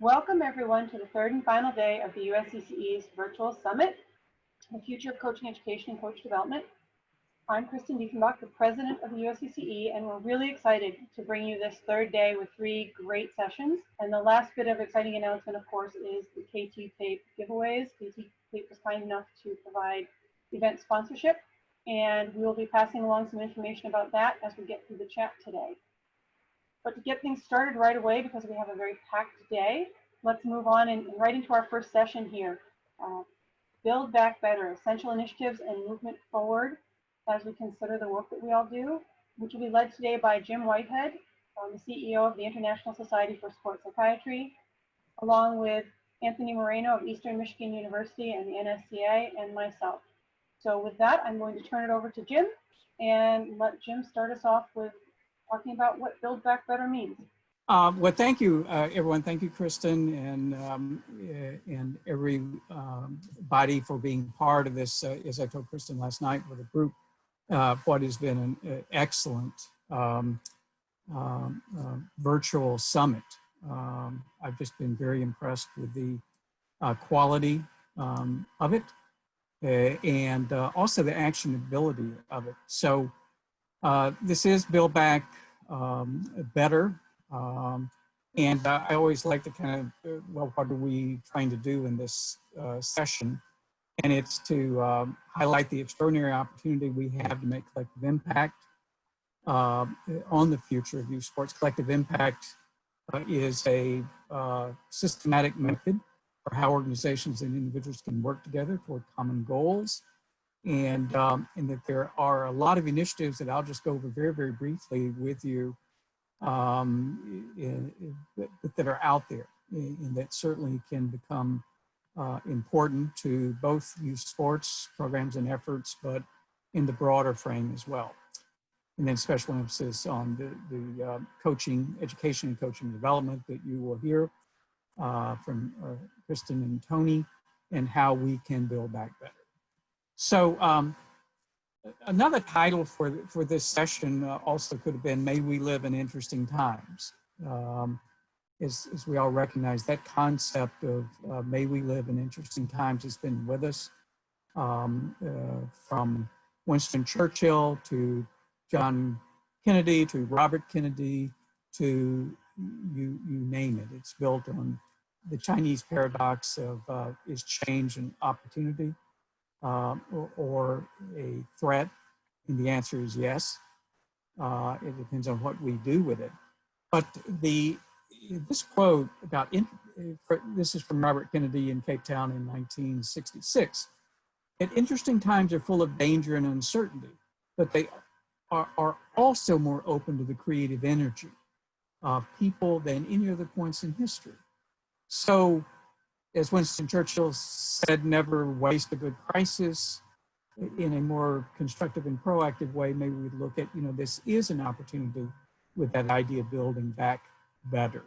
Welcome everyone to the third and final day of the USCCE's virtual summit, the Future of Coaching Education and Coach Development. I'm Kristen Dieffenbach, the president of the USCCE, and we're really excited to bring you this third day with 3 great sessions. And the last bit of exciting announcement, of course, is the KT Tape giveaways. KT Tape was kind enough to provide event sponsorship, and we will be passing along some information about that as we get through the chat today. But to get things started right away, because we have a very packed day, let's move on and right into our first session here. Build Back Better, Essential Initiatives and Movement Forward as we consider the work that we all do, which will be led today by Jim Whitehead, the CEO of the International Society for Sports Psychiatry, along with Anthony Moreno of Eastern Michigan University and the NSCA, and myself. So with that, I'm going to turn it over to Jim and let Jim start us off with talking about what Build Back Better means. Well, thank you, everyone. Thank you, Kristen, and everybody for being part of this. As I told Kristen last night with a group, what has been an excellent virtual summit. I've just been very impressed with the quality of it and also the actionability of it. So this is Build Back Better. And I always like to kind of, well, what are we trying to do in this session? And it's to highlight the extraordinary opportunity we have to make collective impact on the future of youth sports. Collective impact is a systematic method for how organizations and individuals can work together toward common goals. And that there are a lot of initiatives that I'll just go over very, very briefly with you that are out there and that certainly can become important to both youth sports programs and efforts, but in the broader frame as well. And then special emphasis on the coaching, education and coaching development that you will hear from Kristen and Tony, and how we can build back better. So another title for this session also could have been May We Live in Interesting Times. As we all recognize, that concept of May We Live in Interesting Times has been with us from Winston Churchill to John Kennedy to Robert Kennedy to you name it. It's built on the Chinese paradox of is change an opportunity or a threat? And the answer is yes. It depends on what we do with it. But this quote about, this is from Robert Kennedy in Cape Town in 1966. That interesting times are full of danger and uncertainty, but they are also more open to the creative energy of people than any other points in history. So, as Winston Churchill said, never waste a good crisis. In a more constructive and proactive way, maybe we look at, this is an opportunity with that idea of building back better,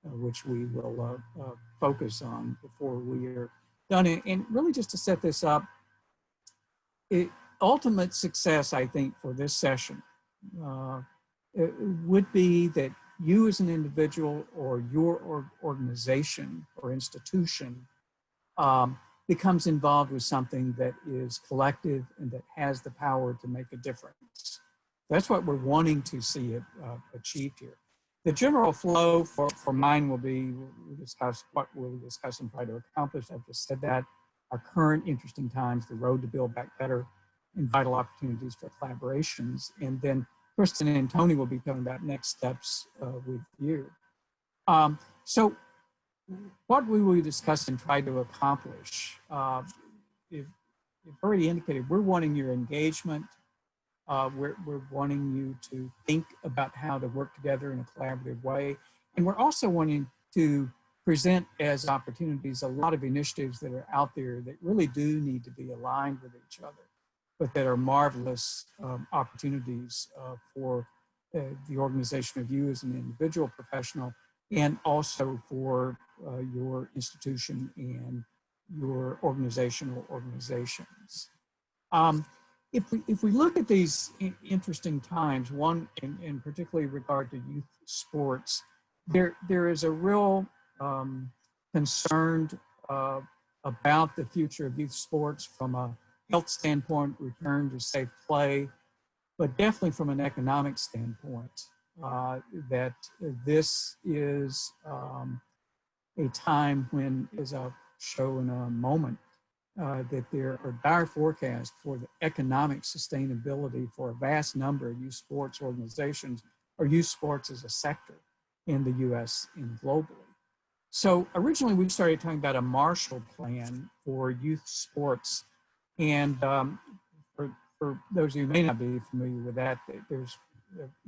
which we will focus on before we are done. And really just to set this up, ultimate success, I think, for this session it would be that you as an individual or your organization or institution becomes involved with something that is collective and that has the power to make a difference. That's what we're wanting to see it achieved here. The general flow for mine will be, we'll discuss what we'll discuss and try to accomplish. I've just said that. Our current interesting times, the road to build back better, and vital opportunities for collaborations. And then Kristen and Tony will be talking about next steps with you. So what we will discuss and try to accomplish, you've already indicated, we're wanting your engagement. We're wanting you to think about how to work together in a collaborative way. And we're also wanting to present as opportunities a lot of initiatives that are out there that really do need to be aligned with each other, but that are marvelous opportunities for the organization of you as an individual professional, and also for your institution and your organizational organizations. If we look at these interesting times, one in particularly regard to youth sports, there is a real concerned about the future of youth sports from a health standpoint, return to safe play, but definitely from an economic standpoint, that this is a time when, as I'll show in a moment, that there are dire forecasts for the economic sustainability for a vast number of youth sports organizations or youth sports as a sector in the US and globally. So originally we started talking about a Marshall Plan for youth sports. And for those of you who may not be familiar with that, there's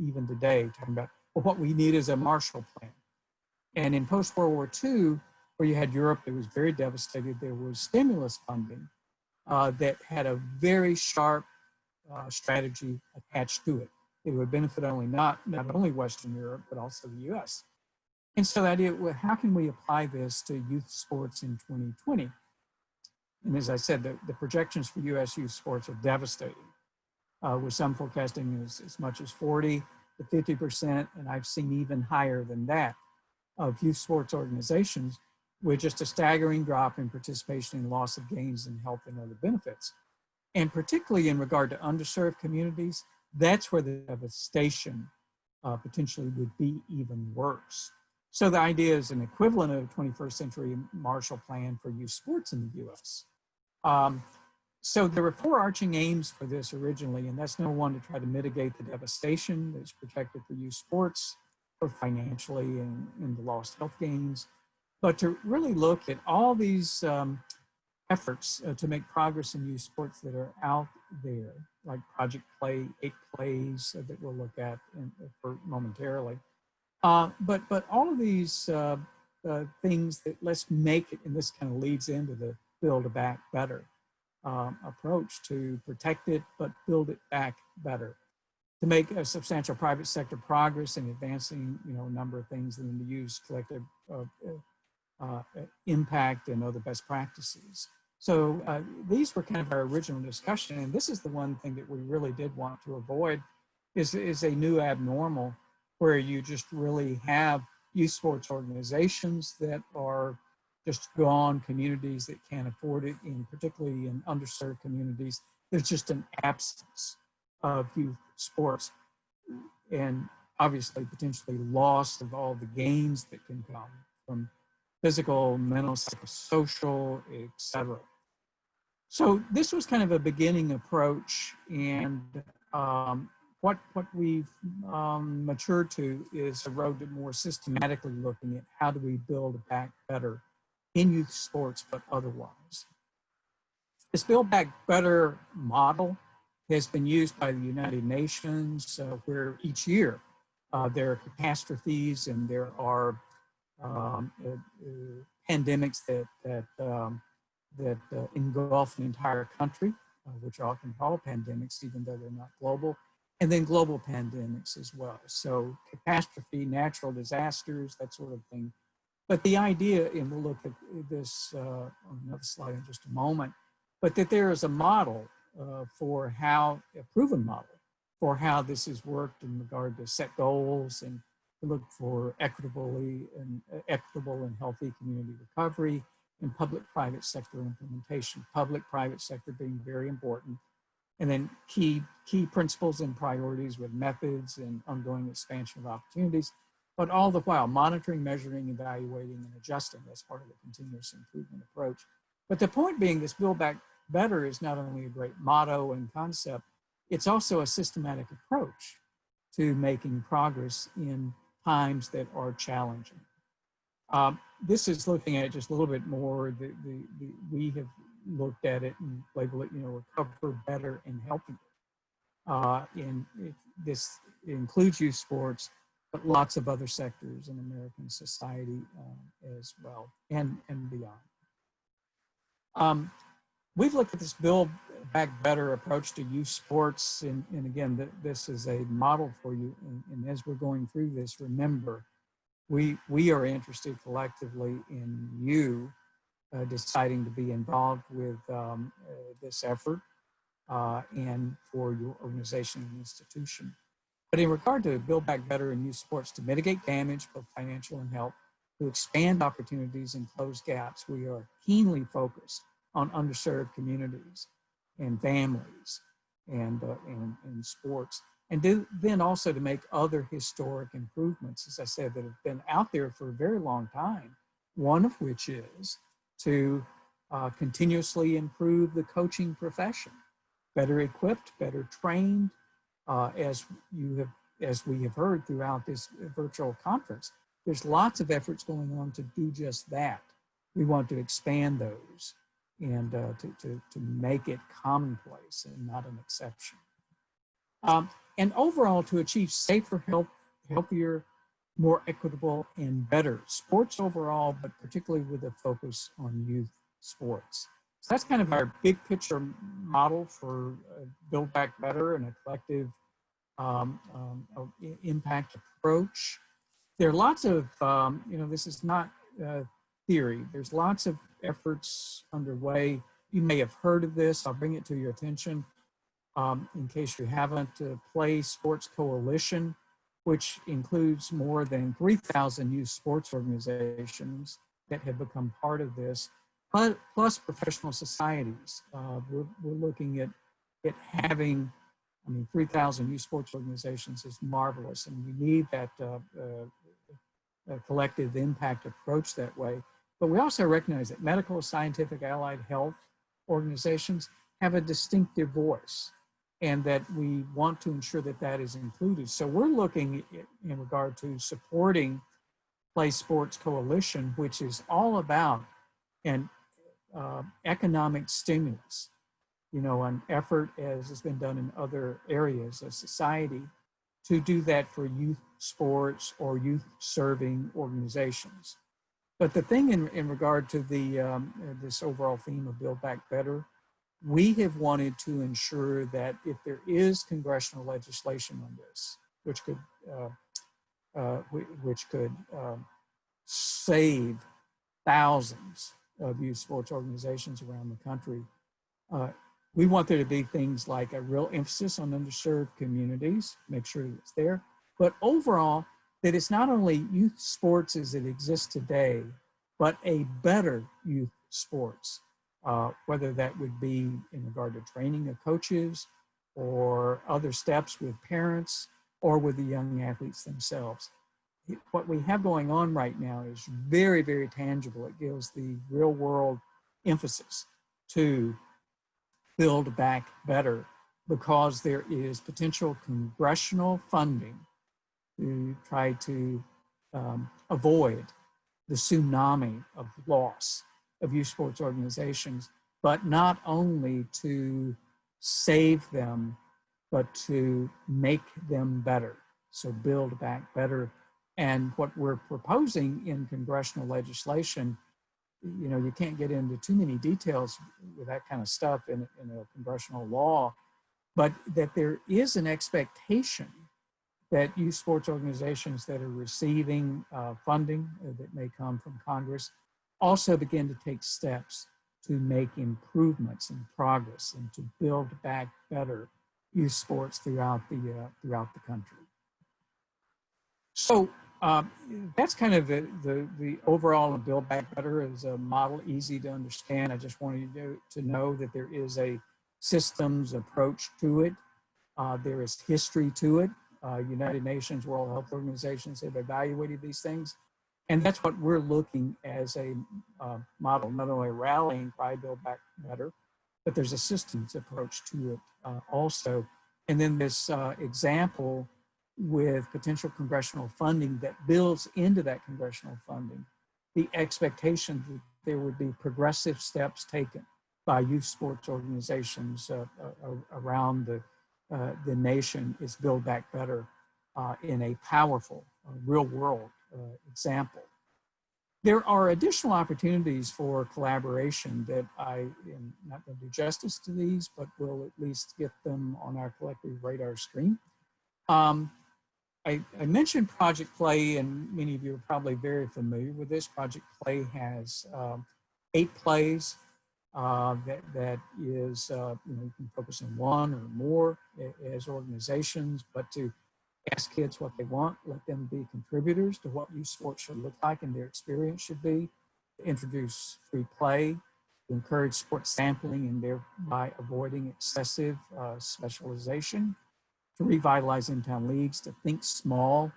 even today talking about, well, what we need is a Marshall Plan. And in post-World War II, where you had Europe that was very devastated, there was stimulus funding that had a very sharp strategy attached to it. It would benefit not only Western Europe, but also the US. And so the idea, well, how can we apply this to youth sports in 2020? And as I said, the projections for US youth sports are devastating, with some forecasting as much as 40 to 50%, and I've seen even higher than that, of youth sports organizations, with just a staggering drop in participation and loss of gains in health and other benefits. And particularly in regard to underserved communities, that's where the devastation potentially would be even worse. So the idea is an equivalent of a 21st century Marshall Plan for youth sports in the US. So there were four arching aims for this originally, and that's number one, to try to mitigate the devastation that's projected for youth sports, both financially and the lost health gains, but to really look at all these efforts to make progress in youth sports that are out there, like Project Play, 8 plays that we'll look at for momentarily. But all of these things that let's make it, and this kind of leads into the Build Back Better approach to protect it, but build it back better, to make a substantial private sector progress in advancing, a number of things, and to use collective impact and other best practices. So these were kind of our original discussion, and this is the one thing that we really did want to avoid is a new abnormal where you just really have youth sports organizations that are just gone, communities that can't afford it, and particularly in underserved communities, there's just an absence of youth sports, and obviously potentially loss of all the gains that can come from physical, mental, psychosocial, etc. So this was kind of a beginning approach, and what we've matured to is a road to more systematically looking at how do we build back better in youth sports, but otherwise. This Build Back Better model has been used by the United Nations, where each year there are catastrophes and there are pandemics that engulf an entire country, which are often called pandemics, even though they're not global, and then global pandemics as well. So catastrophe, natural disasters, that sort of thing. But the idea, and we'll look at this on another slide in just a moment, but that there is a model for how, a proven model for how this has worked in regard to set goals and to look for equitable and healthy community recovery and public-private sector implementation, public-private sector being very important, and then key principles and priorities with methods and ongoing expansion of opportunities, but all the while monitoring, measuring, evaluating, and adjusting. That's part of the continuous improvement approach. But the point being, this Build Back Better is not only a great motto and concept, it's also a systematic approach to making progress in times that are challenging. This is looking at it just a little bit more. We have looked at it and labeled it, recover better and healthier. This includes youth sports, but lots of other sectors in American society as well, and beyond. We've looked at this Build Back Better approach to youth sports, and again, this is a model for you. And as we're going through this, remember, we are interested collectively in you deciding to be involved with this effort and for your organization and institution. But in regard to Build Back Better in youth sports, to mitigate damage, both financial and health, to expand opportunities and close gaps. We are keenly focused on underserved communities and families and sports. And then also to make other historic improvements, as I said, that have been out there for a very long time, one of which is to continuously improve the coaching profession, better equipped, better trained, as we have heard throughout this virtual conference. There's lots of efforts going on to do just that. We want to expand those and to make it commonplace and not an exception. And overall, to achieve safer, healthier, more equitable, and better sports overall, but particularly with a focus on youth sports. So that's kind of our big picture model for Build Back Better and a collective impact approach. There are lots of, this is not theory. There's lots of efforts underway. You may have heard of this. I'll bring it to your attention. In case you haven't, Play Sports Coalition, which includes more than 3,000 youth sports organizations that have become part of this, plus professional societies. We're looking at having, 3,000 youth sports organizations is marvelous, and we need that collective impact approach that way. But we also recognize that medical, scientific, allied health organizations have a distinctive voice, and that we want to ensure that that is included. So we're looking in regard to supporting Play Sports Coalition, which is all about an economic stimulus, an effort, as has been done in other areas of society, to do that for youth sports or youth serving organizations. But the thing in regard to this overall theme of Build Back Better, we have wanted to ensure that if there is congressional legislation on this, which could save thousands of youth sports organizations around the country, we want there to be things like a real emphasis on underserved communities, make sure that it's there, but overall, that it's not only youth sports as it exists today, but a better youth sports. Whether that would be in regard to training of coaches or other steps with parents or with the young athletes themselves. What we have going on right now is very, very tangible. It gives the real world emphasis to Build Back Better because there is potential congressional funding to try to avoid the tsunami of loss of youth sports organizations, but not only to save them, but to make them better. So Build Back Better. And what we're proposing in congressional legislation, you can't get into too many details with that kind of stuff in a congressional law, but that there is an expectation that youth sports organizations that are receiving funding that may come from Congress also begin to take steps to make improvements and progress and to build back better youth sports throughout the country. So that's kind of the overall of Build Back Better as a model, easy to understand. I just wanted you to know that there is a systems approach to it. There is history to it. United Nations, World Health Organizations have evaluated these things. And that's what we're looking as a model, not only a rallying cry, Build Back Better, but there's a systems approach to it also. And then this example with potential congressional funding that builds into that congressional funding, the expectation that there would be progressive steps taken by youth sports organizations around the nation is Build Back Better in a powerful real world example. There are additional opportunities for collaboration that I am not going to do justice to these, but will at least get them on our collective radar screen. I mentioned Project Play, and many of you are probably very familiar with this. Project Play has 8 plays that is, you can focus on one or more as organizations, but to Ask kids what they want, let them be contributors to what youth sports should look like and their experience should be. Introduce free play, to encourage sports sampling and thereby avoiding excessive specialization, to revitalize in-town leagues, to think small,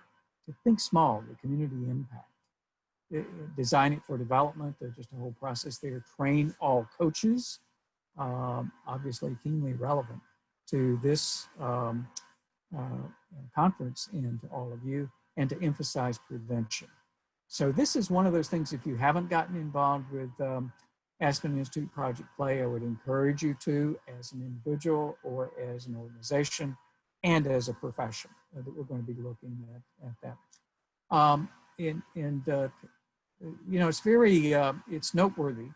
the community impact. Design it for development. There's just a whole process there. Train all coaches, obviously keenly relevant to this conference and to all of you, and to emphasize prevention. So this is one of those things, if you haven't gotten involved with Aspen Institute Project Play, I would encourage you to, as an individual or as an organization and as a profession, that we're going to be looking at that. You know, it's very, it's noteworthy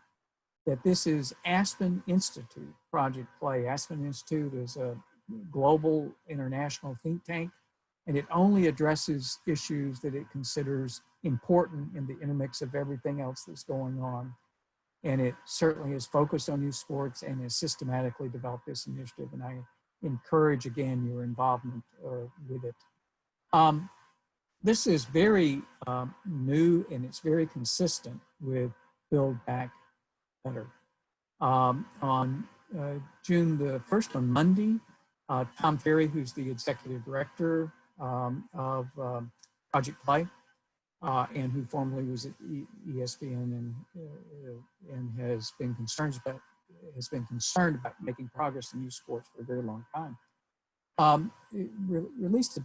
that this is Aspen Institute Project Play. Aspen Institute is a global international think tank, and it only addresses issues that it considers important in the intermix of everything else that's going on. And it certainly is focused on youth sports and has systematically developed this initiative. And I encourage, again, your involvement with it. This is very new, and it's very consistent with Build Back Better. On June the 1st, on Monday, Tom Ferry, who's the executive director of Project Play, and who formerly was at ESPN and has been concerned about making progress in youth sports for a very long time. Published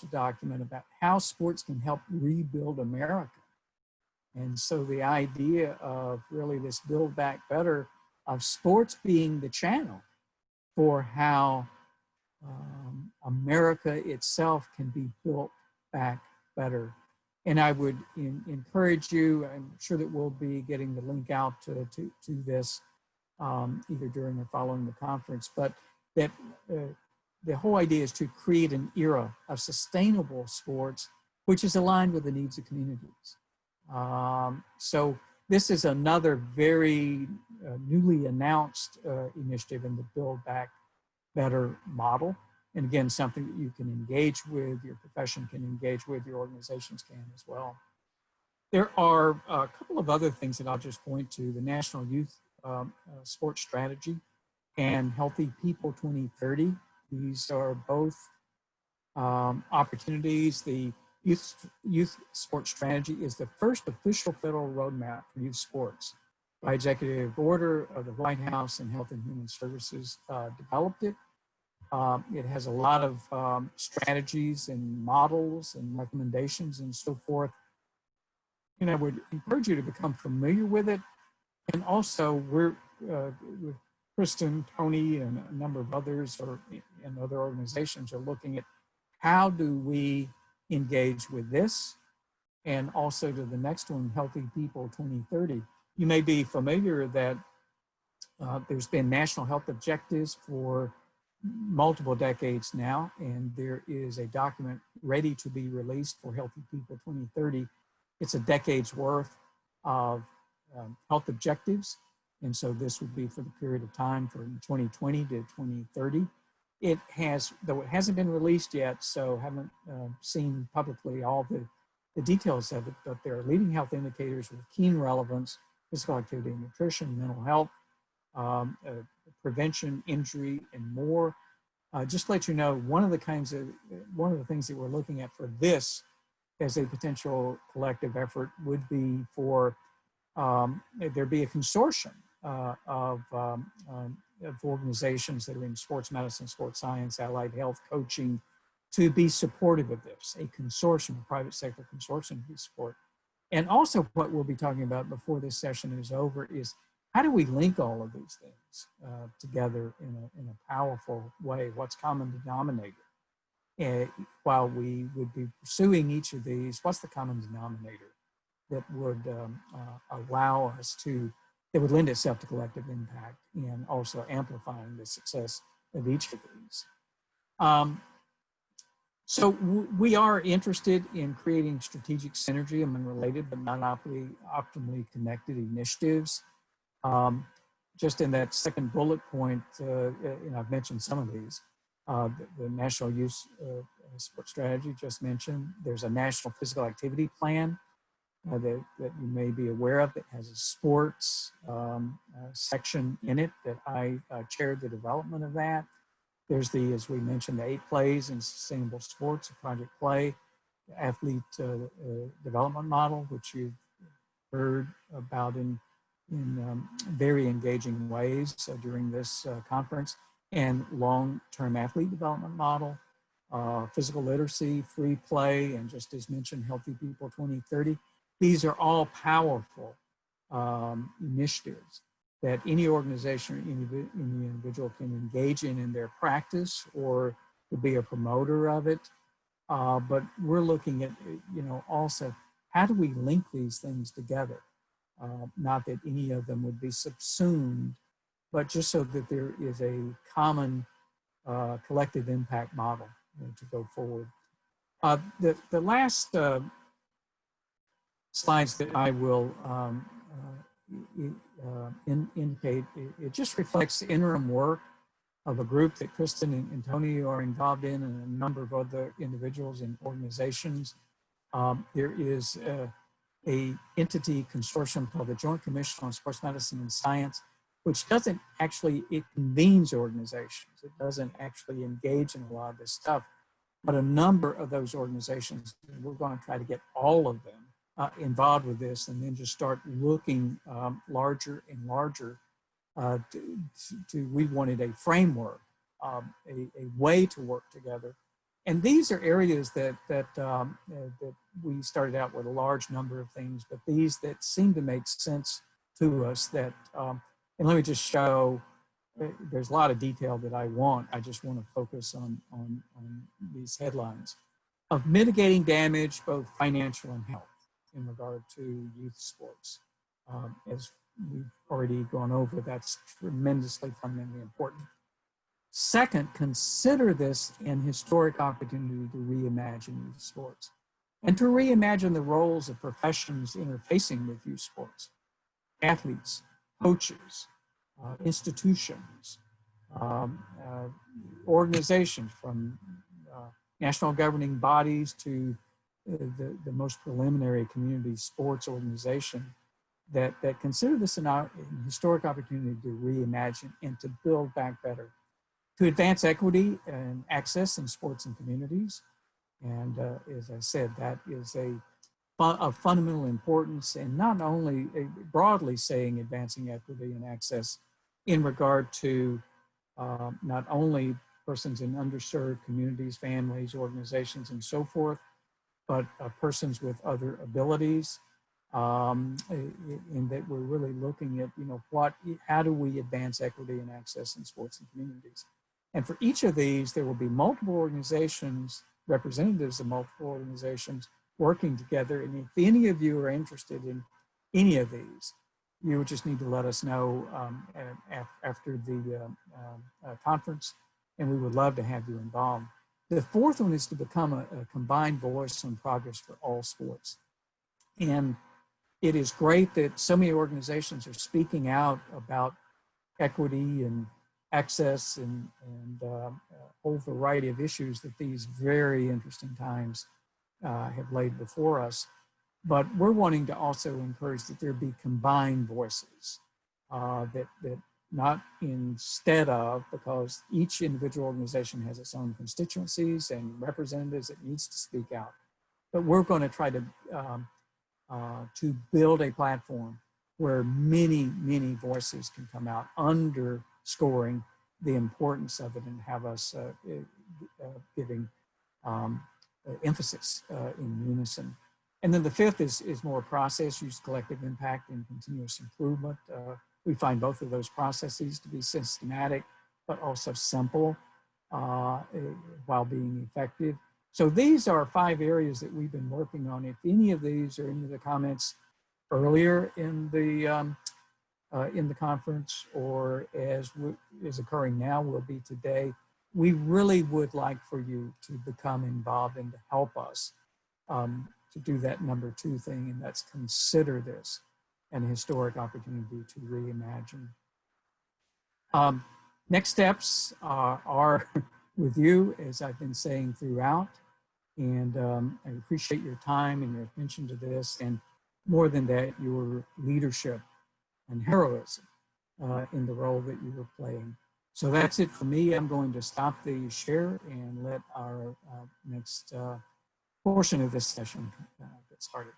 a document about how sports can help rebuild America. And so the idea of really this Build Back Better, of sports being the channel for how America itself can be built back better. And I would encourage you, I'm sure that we'll be getting the link out to this either during or following the conference, but that the whole idea is to create an era of sustainable sports, which is aligned with the needs of communities. So this is another very newly announced initiative in the Build Back Better model. And again, something that you can engage with, your profession can engage with, your organizations can as well. There are a couple of other things that I'll just point to: the National Youth Sports Strategy and Healthy People 2030. These are both opportunities. The Youth Sports Strategy is the first official federal roadmap for youth sports. By executive order of the White House, and Health and Human Services developed it. It has a lot of strategies and models and recommendations and so forth. And I would encourage you to become familiar with it. And also, we're with Kristen, Tony, and a number of others, and other organizations are looking at how do we engage with this, and also to the next one, Healthy People 2030. You may be familiar that there's been national health objectives for multiple decades now, and there is a document ready to be released for Healthy People 2030. It's a decade's worth of health objectives, and so this would be for the period of time from 2020 to 2030. It has, though it hasn't been released yet, so haven't seen publicly all the details of it, but there are leading health indicators with keen relevance: physical activity and nutrition, mental health, prevention, injury, and more. Just to let you know, one of the things that we're looking at for this as a potential collective effort would be for there be a consortium of organizations that are in sports medicine, sports science, allied health, coaching, to be supportive of this, a consortium, a private sector consortium to support. And also what we'll be talking about before this session is over is how do we link all of these things together in a powerful way? What's common denominator? While we would be pursuing each of these, what's the common denominator that would allow us to, that would lend itself to collective impact and also amplifying the success of each of these? So we are interested in creating strategic synergy among related but not optimally connected initiatives. Just in that second bullet point, I've mentioned some of these. The National Youth sports strategy just mentioned. There's a national physical activity plan that you may be aware of that has a sports section in it that I chaired the development of that. There's as we mentioned, the 8 plays in sustainable sports, Project Play, the athlete development model, which you've heard about in very engaging ways during this conference, and long-term athlete development model, physical literacy, free play, and just as mentioned, Healthy People 2030. These are all powerful initiatives that any organization or any individual can engage in their practice or to be a promoter of it. But we're looking at, also how do we link these things together? Not that any of them would be subsumed, but just so that there is a common collective impact model to go forward. The last slides that I will indicate, it just reflects the interim work of a group that Kristen and Tony are involved in, and a number of other individuals and organizations. There is a entity consortium called the Joint Commission on Sports Medicine and Science, which doesn't actually, it convenes organizations. It doesn't actually engage in a lot of this stuff, but a number of those organizations, we're going to try to get all of them involved with this, and then just start looking larger and larger we wanted a framework, a way to work together. And these are areas that we started out with a large number of things, but these that seem to make sense to us that, and let me just show, there's a lot of detail that I just want to focus on these headlines of mitigating damage, both financial and health, in regard to youth sports. As we've already gone over, that's tremendously fundamentally important. Second, consider this an historic opportunity to reimagine youth sports and to reimagine the roles of professions interfacing with youth sports, athletes, coaches, institutions, organizations from national governing bodies to the most preliminary community sports organization that consider this an historic opportunity to reimagine and to build back better, to advance equity and access in sports and communities. And as I said, that is of fundamental importance, and not only broadly saying advancing equity and access in regard to not only persons in underserved communities, families, organizations, and so forth, but persons with other abilities, in that we're really looking at, how do we advance equity and access in sports and communities? And for each of these, there will be multiple organizations, representatives of multiple organizations working together. And if any of you are interested in any of these, you would just need to let us know after the conference, and we would love to have you involved. The fourth one is to become a combined voice on progress for all sports. And it is great that so many organizations are speaking out about equity and access and a whole variety of issues that these very interesting times have laid before us. But we're wanting to also encourage that there be combined voices, that not instead of, because each individual organization has its own constituencies and representatives it needs to speak out. But we're going to try to build a platform where many, many voices can come out, underscoring the importance of it and have us giving emphasis in unison. And then the fifth is more process, use collective impact and continuous improvement. We find both of those processes to be systematic, but also simple while being effective. So these are 5 areas that we've been working on. If any of these or any of the comments earlier in the conference or as is occurring now will be today, we really would like for you to become involved and to help us to do that number 2 thing, and that's consider this an historic opportunity to reimagine. Next steps are with you, as I've been saying throughout. And I appreciate your time and your attention to this, and more than that, your leadership and heroism in the role that you were playing. So that's it for me. I'm going to stop the share and let our next portion of this session get started.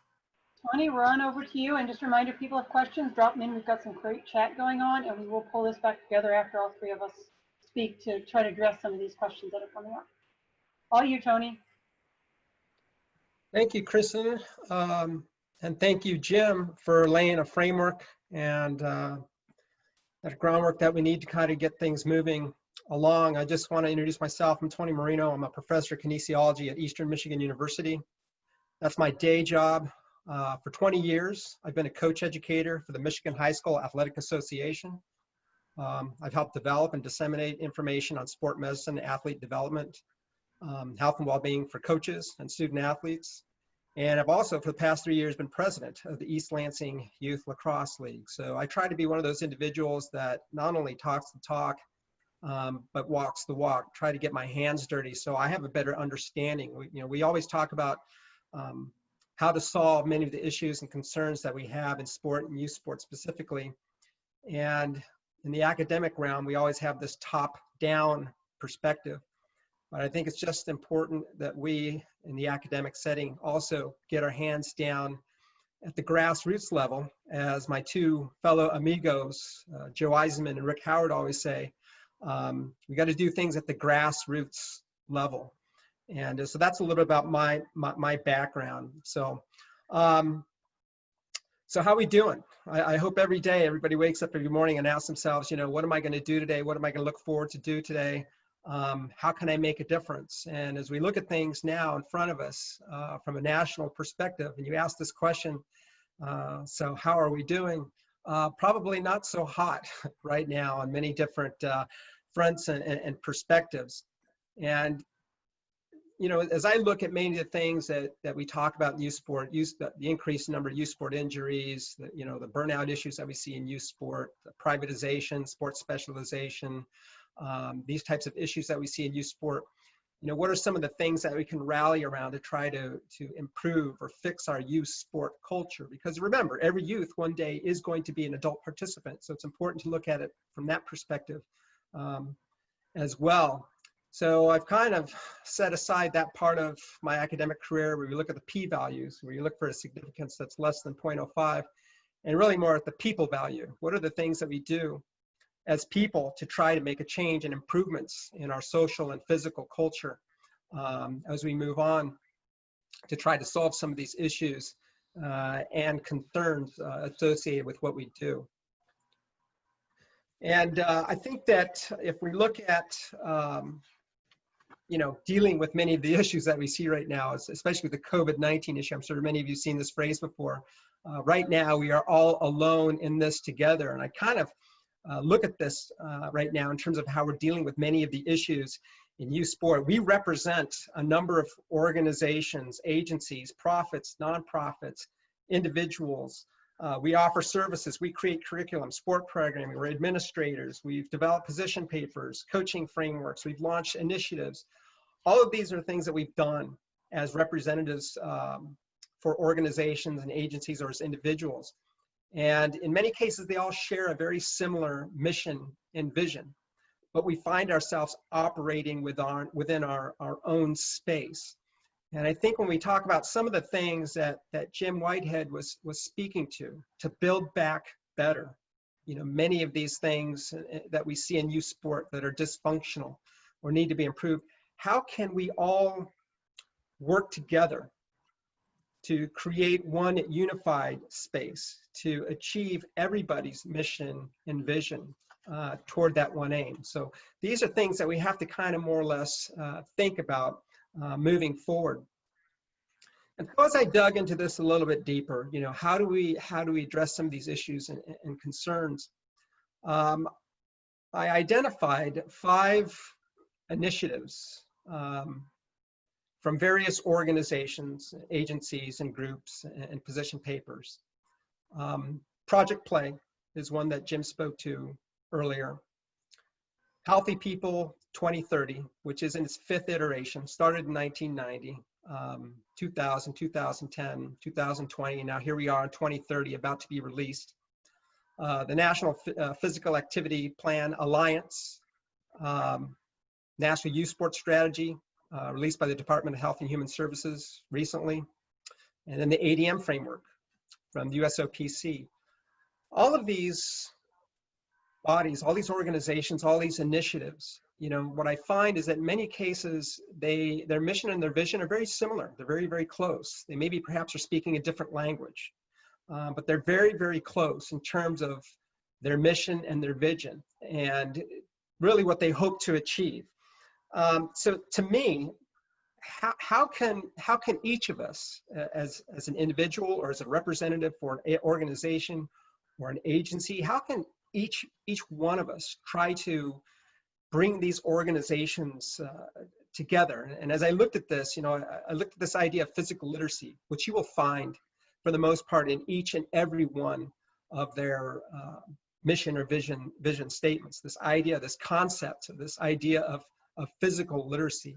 Tony, we're on over to you. And just a reminder, people have questions, drop them in. We've got some great chat going on, and we will pull this back together after all three of us speak to try to address some of these questions that are coming up. All you, Tony. Thank you, Kristen. And thank you, Jim, for laying a framework and that groundwork that we need to kind of get things moving along. I just want to introduce myself. I'm Tony Moreno. I'm a professor of kinesiology at Eastern Michigan University. That's my day job. For 20 years, I've been a coach educator for the Michigan High School Athletic Association. I've helped develop and disseminate information on sport medicine, athlete development, health and well-being for coaches and student athletes. And I've also, for the past 3 years, been president of the East Lansing Youth Lacrosse League. So I try to be one of those individuals that not only talks the talk, but walks the walk, try to get my hands dirty so I have a better understanding. We always talk about how to solve many of the issues and concerns that we have in sport and youth sport specifically. And in the academic realm, we always have this top-down perspective. But I think it's just important that we, in the academic setting, also get our hands down at the grassroots level. As my two fellow amigos, Joe Eisenman and Rick Howard, always say, we got to do things at the grassroots level. And so that's a little bit about my background. So how are we doing? I hope every day everybody wakes up every morning and asks themselves, what am I going to do today? What am I going to look forward to do today? How can I make a difference? And as we look at things now in front of us from a national perspective, and you ask this question, so how are we doing? Probably not so hot right now on many different fronts and perspectives. And as I look at many of the things that we talk about in youth sport, the increased number of youth sport injuries, the burnout issues that we see in youth sport, the privatization, sports specialization, these types of issues that we see in youth sport, what are some of the things that we can rally around to try to improve or fix our youth sport culture? Because remember, every youth one day is going to be an adult participant. So it's important to look at it from that perspective as well. So I've kind of set aside that part of my academic career where we look at the p-values, where you look for a significance that's less than 0.05, and really more at the people value. What are the things that we do as people to try to make a change and improvements in our social and physical culture as we move on to try to solve some of these issues and concerns associated with what we do. And I think that if we look at dealing with many of the issues that we see right now, especially with the COVID-19 issue. I'm sure many of you have seen this phrase before. Right now, we are all alone in this together. And I kind of look at this right now in terms of how we're dealing with many of the issues in youth sport. We represent a number of organizations, agencies, profits, nonprofits, individuals. We offer services, we create curriculum, sport programming, we're administrators, we've developed position papers, coaching frameworks, we've launched initiatives. All of these are things that we've done as representatives for organizations and agencies or as individuals. And in many cases, they all share a very similar mission and vision, but we find ourselves operating within our own space. And I think when we talk about some of the things that Jim Whitehead was speaking to build back better, many of these things that we see in youth sport that are dysfunctional or need to be improved, how can we all work together to create one unified space to achieve everybody's mission and vision toward that one aim? So these are things that we have to kind of more or less think about moving forward. And so as I dug into this a little bit deeper, how do we address some of these issues and concerns? I identified 5 initiatives from various organizations, agencies, and groups and position papers. Project Play is one that Jim spoke to earlier. Healthy People 2030, which is in its 5th iteration, started in 1990. 2000, 2010, 2020, and now here we are in 2030, about to be released. The National Physical Activity Plan Alliance, National Youth Sports Strategy, released by the Department of Health and Human Services recently, and then the ADM framework from the USCCE. All of these bodies, all these organizations, all these initiatives, you know, what I find is that in many cases, their mission and their vision are very similar. They're very, very close. They maybe perhaps are speaking a different language, but they're very, very close in terms of their mission and their vision and really what they hope to achieve. So to me, how can each of us as an individual or as a representative for an organization or an agency, how can each one of us try to bring these organizations together? And as I looked at this, you know, I looked at this idea of physical literacy, which you will find for the most part in each and every one of their mission or vision statements, this idea, this concept, this idea of physical literacy.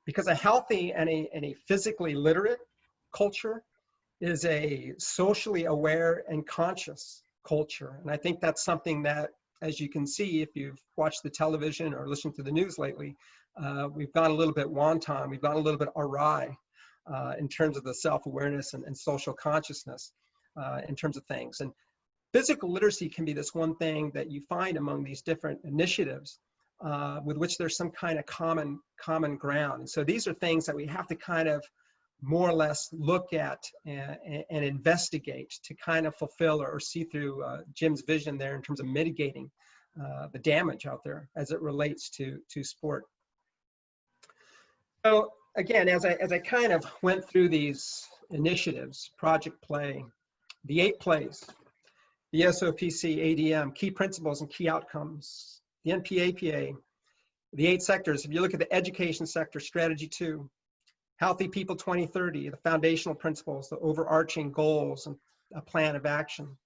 Because a healthy and a physically literate culture is a socially aware and conscious culture. And I think that's something that, as you can see, if you've watched the television or listened to the news lately, we've gone a little bit wanton, we've gone a little bit awry in terms of the self-awareness and social consciousness in terms of things. And physical literacy can be this one thing that you find among these different initiatives with which there's some kind of common ground. And so these are things that we have to kind of more or less look at and investigate to kind of fulfill or see through Jim's vision there in terms of mitigating the damage out there as it relates to sport. So again, as I kind of went through these initiatives, Project Play, the 8 plays, the SOPC, ADM, key principles and key outcomes, the NPAPA, the 8 sectors. If you look at the education sector, strategy 2, Healthy People 2030, the foundational principles, the overarching goals and a plan of action.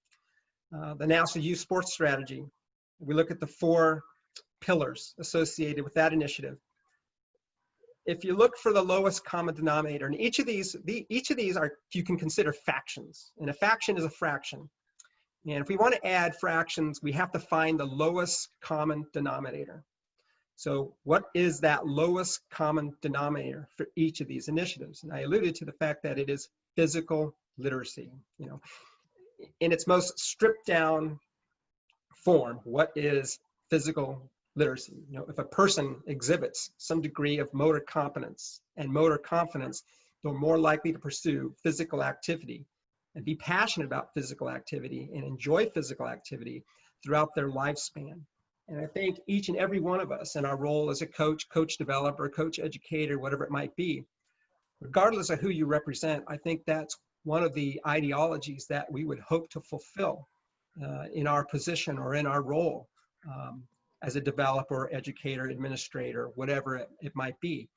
The National Youth Sports Strategy. We look at the 4 pillars associated with that initiative. If you look for the lowest common denominator, and each of these are, you can consider factions, and a faction is a fraction. And if we want to add fractions, we have to find the lowest common denominator. So what is that lowest common denominator for each of these initiatives? And I alluded to the fact that it is physical literacy. You know, in its most stripped down form, what is physical literacy? You know, if a person exhibits some degree of motor competence and motor confidence, they're more likely to pursue physical activity and be passionate about physical activity and enjoy physical activity throughout their lifespan. And I think each and every one of us in our role as a coach, coach developer, coach educator, whatever it might be, regardless of who you represent, I think that's one of the ideologies that we would hope to fulfill in our position or in our role as a developer, educator, administrator, whatever it might be.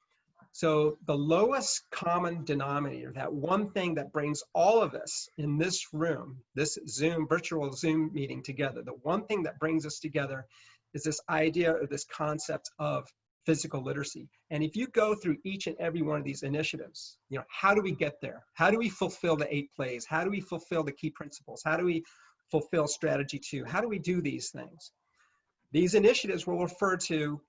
So the lowest common denominator, that one thing that brings all of us in this room, this virtual Zoom meeting together, the one thing that brings us together is this idea or this concept of physical literacy. And if you go through each and every one of these initiatives, you know, how do we get there? How do we fulfill the 8 plays? How do we fulfill the key principles? How do we fulfill strategy 2? How do we do these things? These initiatives will refer to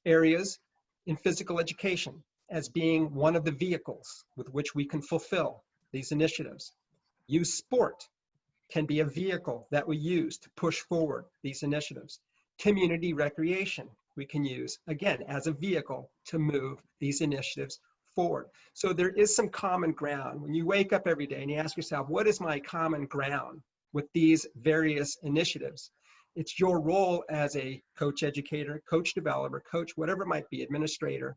areas in physical education as being one of the vehicles with which we can fulfill these initiatives. Youth sport can be a vehicle that we use to push forward these initiatives. Community recreation we can use, again, as a vehicle to move these initiatives forward. So there is some common ground. When you wake up every day and you ask yourself, what is my common ground with these various initiatives? It's your role as a coach educator, coach developer, coach, whatever it might be, administrator,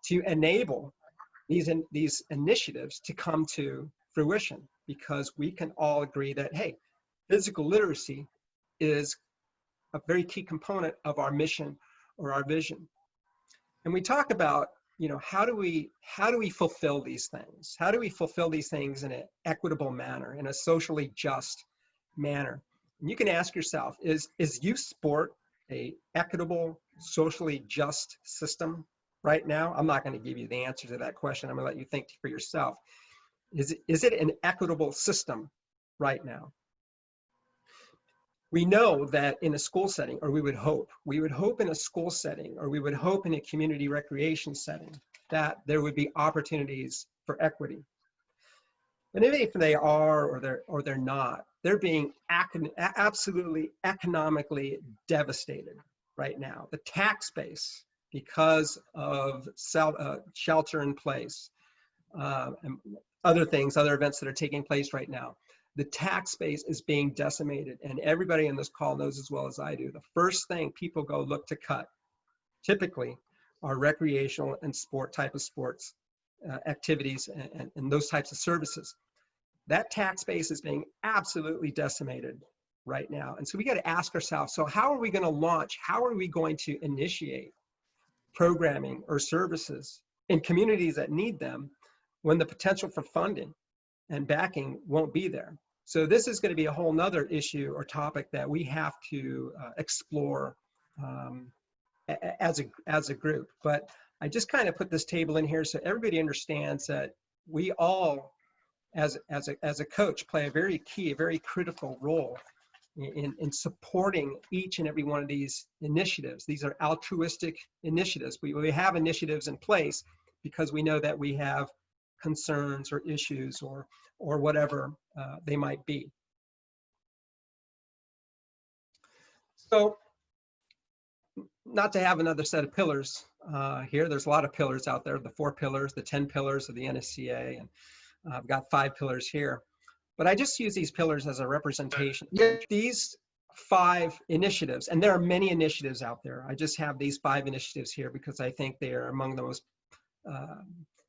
to enable these initiatives to come to fruition, because we can all agree that, hey, physical literacy is a very key component of our mission or our vision. And we talk about, you know, how do we fulfill these things? How do we fulfill these things in an equitable manner, in a socially just manner? And you can ask yourself, is youth sport a equitable, socially just system right now? I'm not going to give you the answer to that question. I'm going to let you think for yourself. Is it an equitable system right now? We know that in a school setting, or we would hope in a school setting, or we would hope in a community recreation setting, that there would be opportunities for equity. And even if they are or they're not, they're being absolutely economically devastated right now. The tax base, because of shelter in place and other things, other events that are taking place right now, the tax base is being decimated. And everybody in this call knows as well as I do, the first thing people go look to cut typically are recreational and sports activities and those types of services. That tax base is being absolutely decimated right now. And so we got to ask ourselves, so how are we going to launch, how are we going to initiate programming or services in communities that need them when the potential for funding and backing won't be there? So this is going to be a whole nother issue or topic that we have to explore as a group. But I just kind of put this table in here so everybody understands that we all, as a coach, play a very critical role in supporting each and every one of these initiatives. These are altruistic initiatives. We have initiatives in place because we know that we have concerns or issues or whatever they might be. So, not to have another set of pillars here. There's a lot of pillars out there, the 4 pillars, the 10 pillars of the NSCA, and I've got 5 pillars here. But I just use these pillars as a representation. These 5 initiatives, and there are many initiatives out there. I just have these 5 initiatives here because I think they are among the most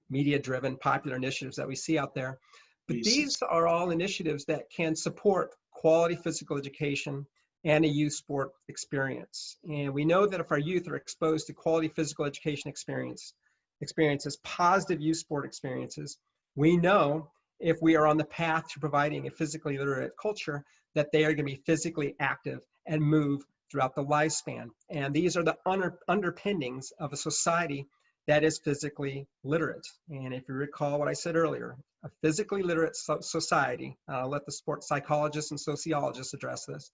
media-driven, popular initiatives that we see out there. But these are all initiatives that can support quality physical education and a youth sport experience. And we know that if our youth are exposed to quality physical education experiences, positive youth sport experiences, we know if we are on the path to providing a physically literate culture, that they are going to be physically active and move throughout the lifespan. And these are the underpinnings of a society that is physically literate. And if you recall what I said earlier, a physically literate society, I'll let the sports psychologists and sociologists address this,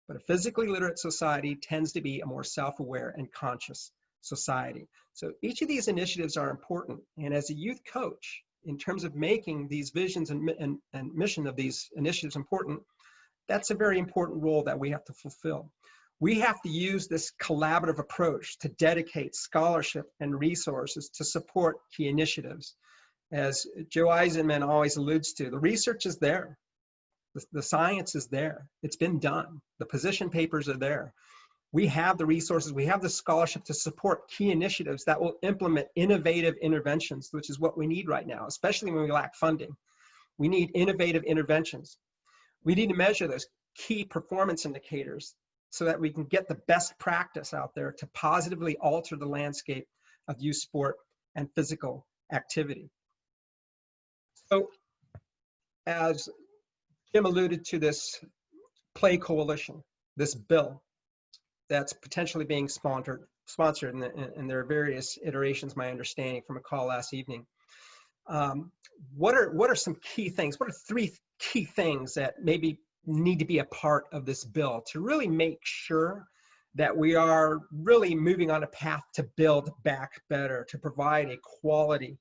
but a physically literate society tends to be a more self-aware and conscious society. So each of these initiatives are important. And as a youth coach, in terms of making these visions and mission of these initiatives important, that's a very important role that we have to fulfill. We have to use this collaborative approach to dedicate scholarship and resources to support key initiatives. As Joe Eisenman always alludes to, the research is there. The science is there. It's been done. The position papers are there. We have the resources, we have the scholarship to support key initiatives that will implement innovative interventions, which is what we need right now, especially when we lack funding. We need innovative interventions. We need to measure those key performance indicators so that we can get the best practice out there to positively alter the landscape of youth sport and physical activity. So, as Jim alluded to, this Play Coalition, this bill that's potentially being sponsored, and there are various iterations, my understanding, from a call last evening. What are some key things? What are 3 key things that maybe need to be a part of this bill to really make sure that we are really moving on a path to build back better, to provide a quality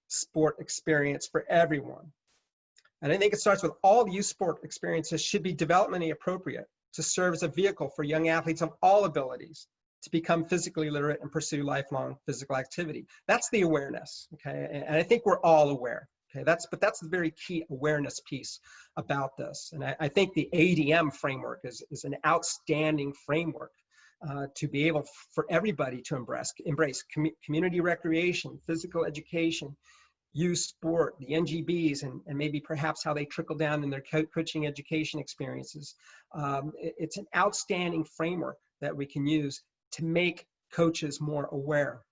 sport experience for everyone? And I think it starts with all youth sport experiences should be developmentally appropriate to serve as a vehicle for young athletes of all abilities to become physically literate and pursue lifelong physical activity. That's the awareness, okay? And I think we're all aware, okay? But that's the very key awareness piece about this. And I think the ADM framework is an outstanding framework to be able for everybody to embrace community recreation, physical education, youth sport, the NGBs, and maybe perhaps how they trickle down in their coaching education experiences. It's an outstanding framework that we can use to make coaches more aware.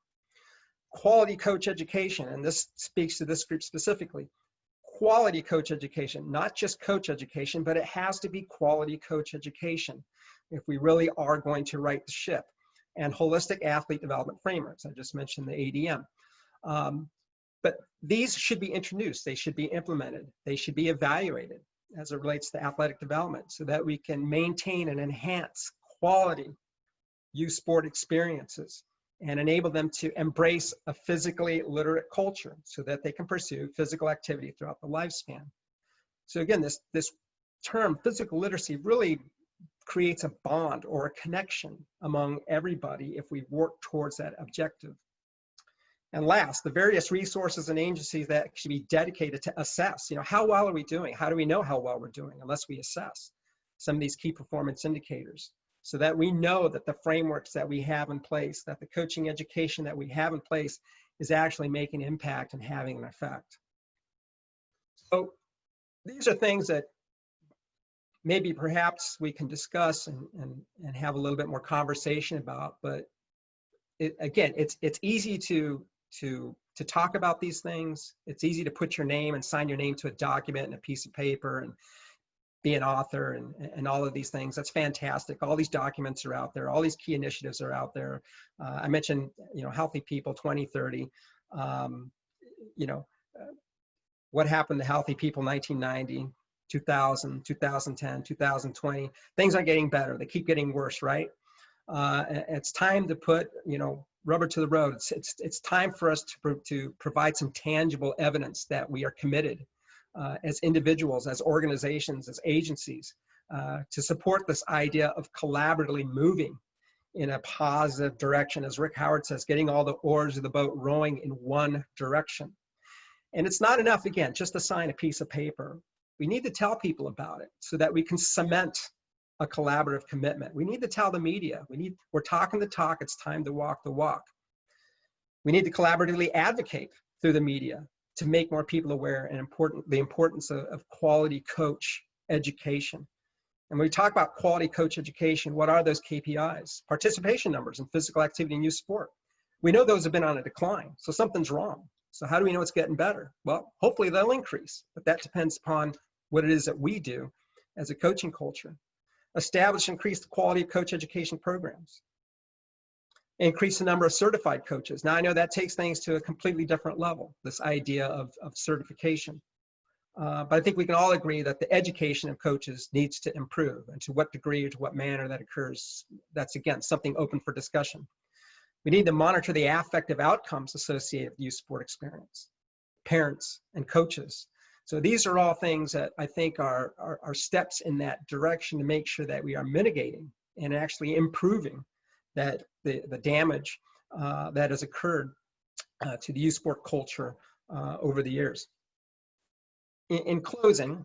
Quality coach education, and this speaks to this group specifically. Quality coach education, not just coach education, but it has to be quality coach education if we really are going to right the ship. and holistic athlete development frameworks. I just mentioned the ADM. But these should be introduced, they should be implemented, they should be evaluated as it relates to athletic development so that we can maintain and enhance quality youth sport experiences and enable them to embrace a physically literate culture so that they can pursue physical activity throughout the lifespan. So again, this term physical literacy really creates a bond or a connection among everybody if we work towards that objective. And last, the various resources and agencies that should be dedicated to assess, how well are we doing? How do we know how well we're doing unless we assess some of these key performance indicators so that we know that the frameworks that we have in place, that the coaching education that we have in place is actually making an impact and having an effect. So these are things that maybe perhaps we can discuss and have a little bit more conversation about, but again, it's easy to talk about these things. It's easy to put your name and sign your name to a document and a piece of paper and be an author and all of these things. That's fantastic. All these documents are out there. All these key initiatives are out there. I mentioned, Healthy People 2030. What happened to Healthy People 1990, 2000, 2010, 2020. Things aren't getting better. They keep getting worse, right? It's time to put, rubber to the road. It's time for us to provide some tangible evidence that we are committed as individuals, as organizations, as agencies, to support this idea of collaboratively moving in a positive direction. As Rick Howard says, getting all the oars of the boat rowing in one direction. And it's not enough, again, just to sign a piece of paper. We need to tell people about it so that we can cement a collaborative commitment. We need to tell the media. We're talking the talk, it's time to walk the walk. We need to collaboratively advocate through the media to make more people aware and the importance of quality coach education. And when we talk about quality coach education, what are those KPIs? Participation numbers in physical activity and youth sport. We know those have been on a decline, so something's wrong. So how do we know it's getting better? Well, hopefully they'll increase, but that depends upon what it is that we do as a coaching culture. Establish increased quality of coach education programs. Increase the number of certified coaches. Now I know that takes things to a completely different level, this idea of certification. But I think we can all agree that the education of coaches needs to improve, and to what degree or to what manner that occurs, that's again, something open for discussion. We need to monitor the affective outcomes associated with youth sport experience, parents and coaches. So these are all things that I think are steps in that direction to make sure that we are mitigating and actually improving that the damage that has occurred to the youth sport culture over the years. In closing,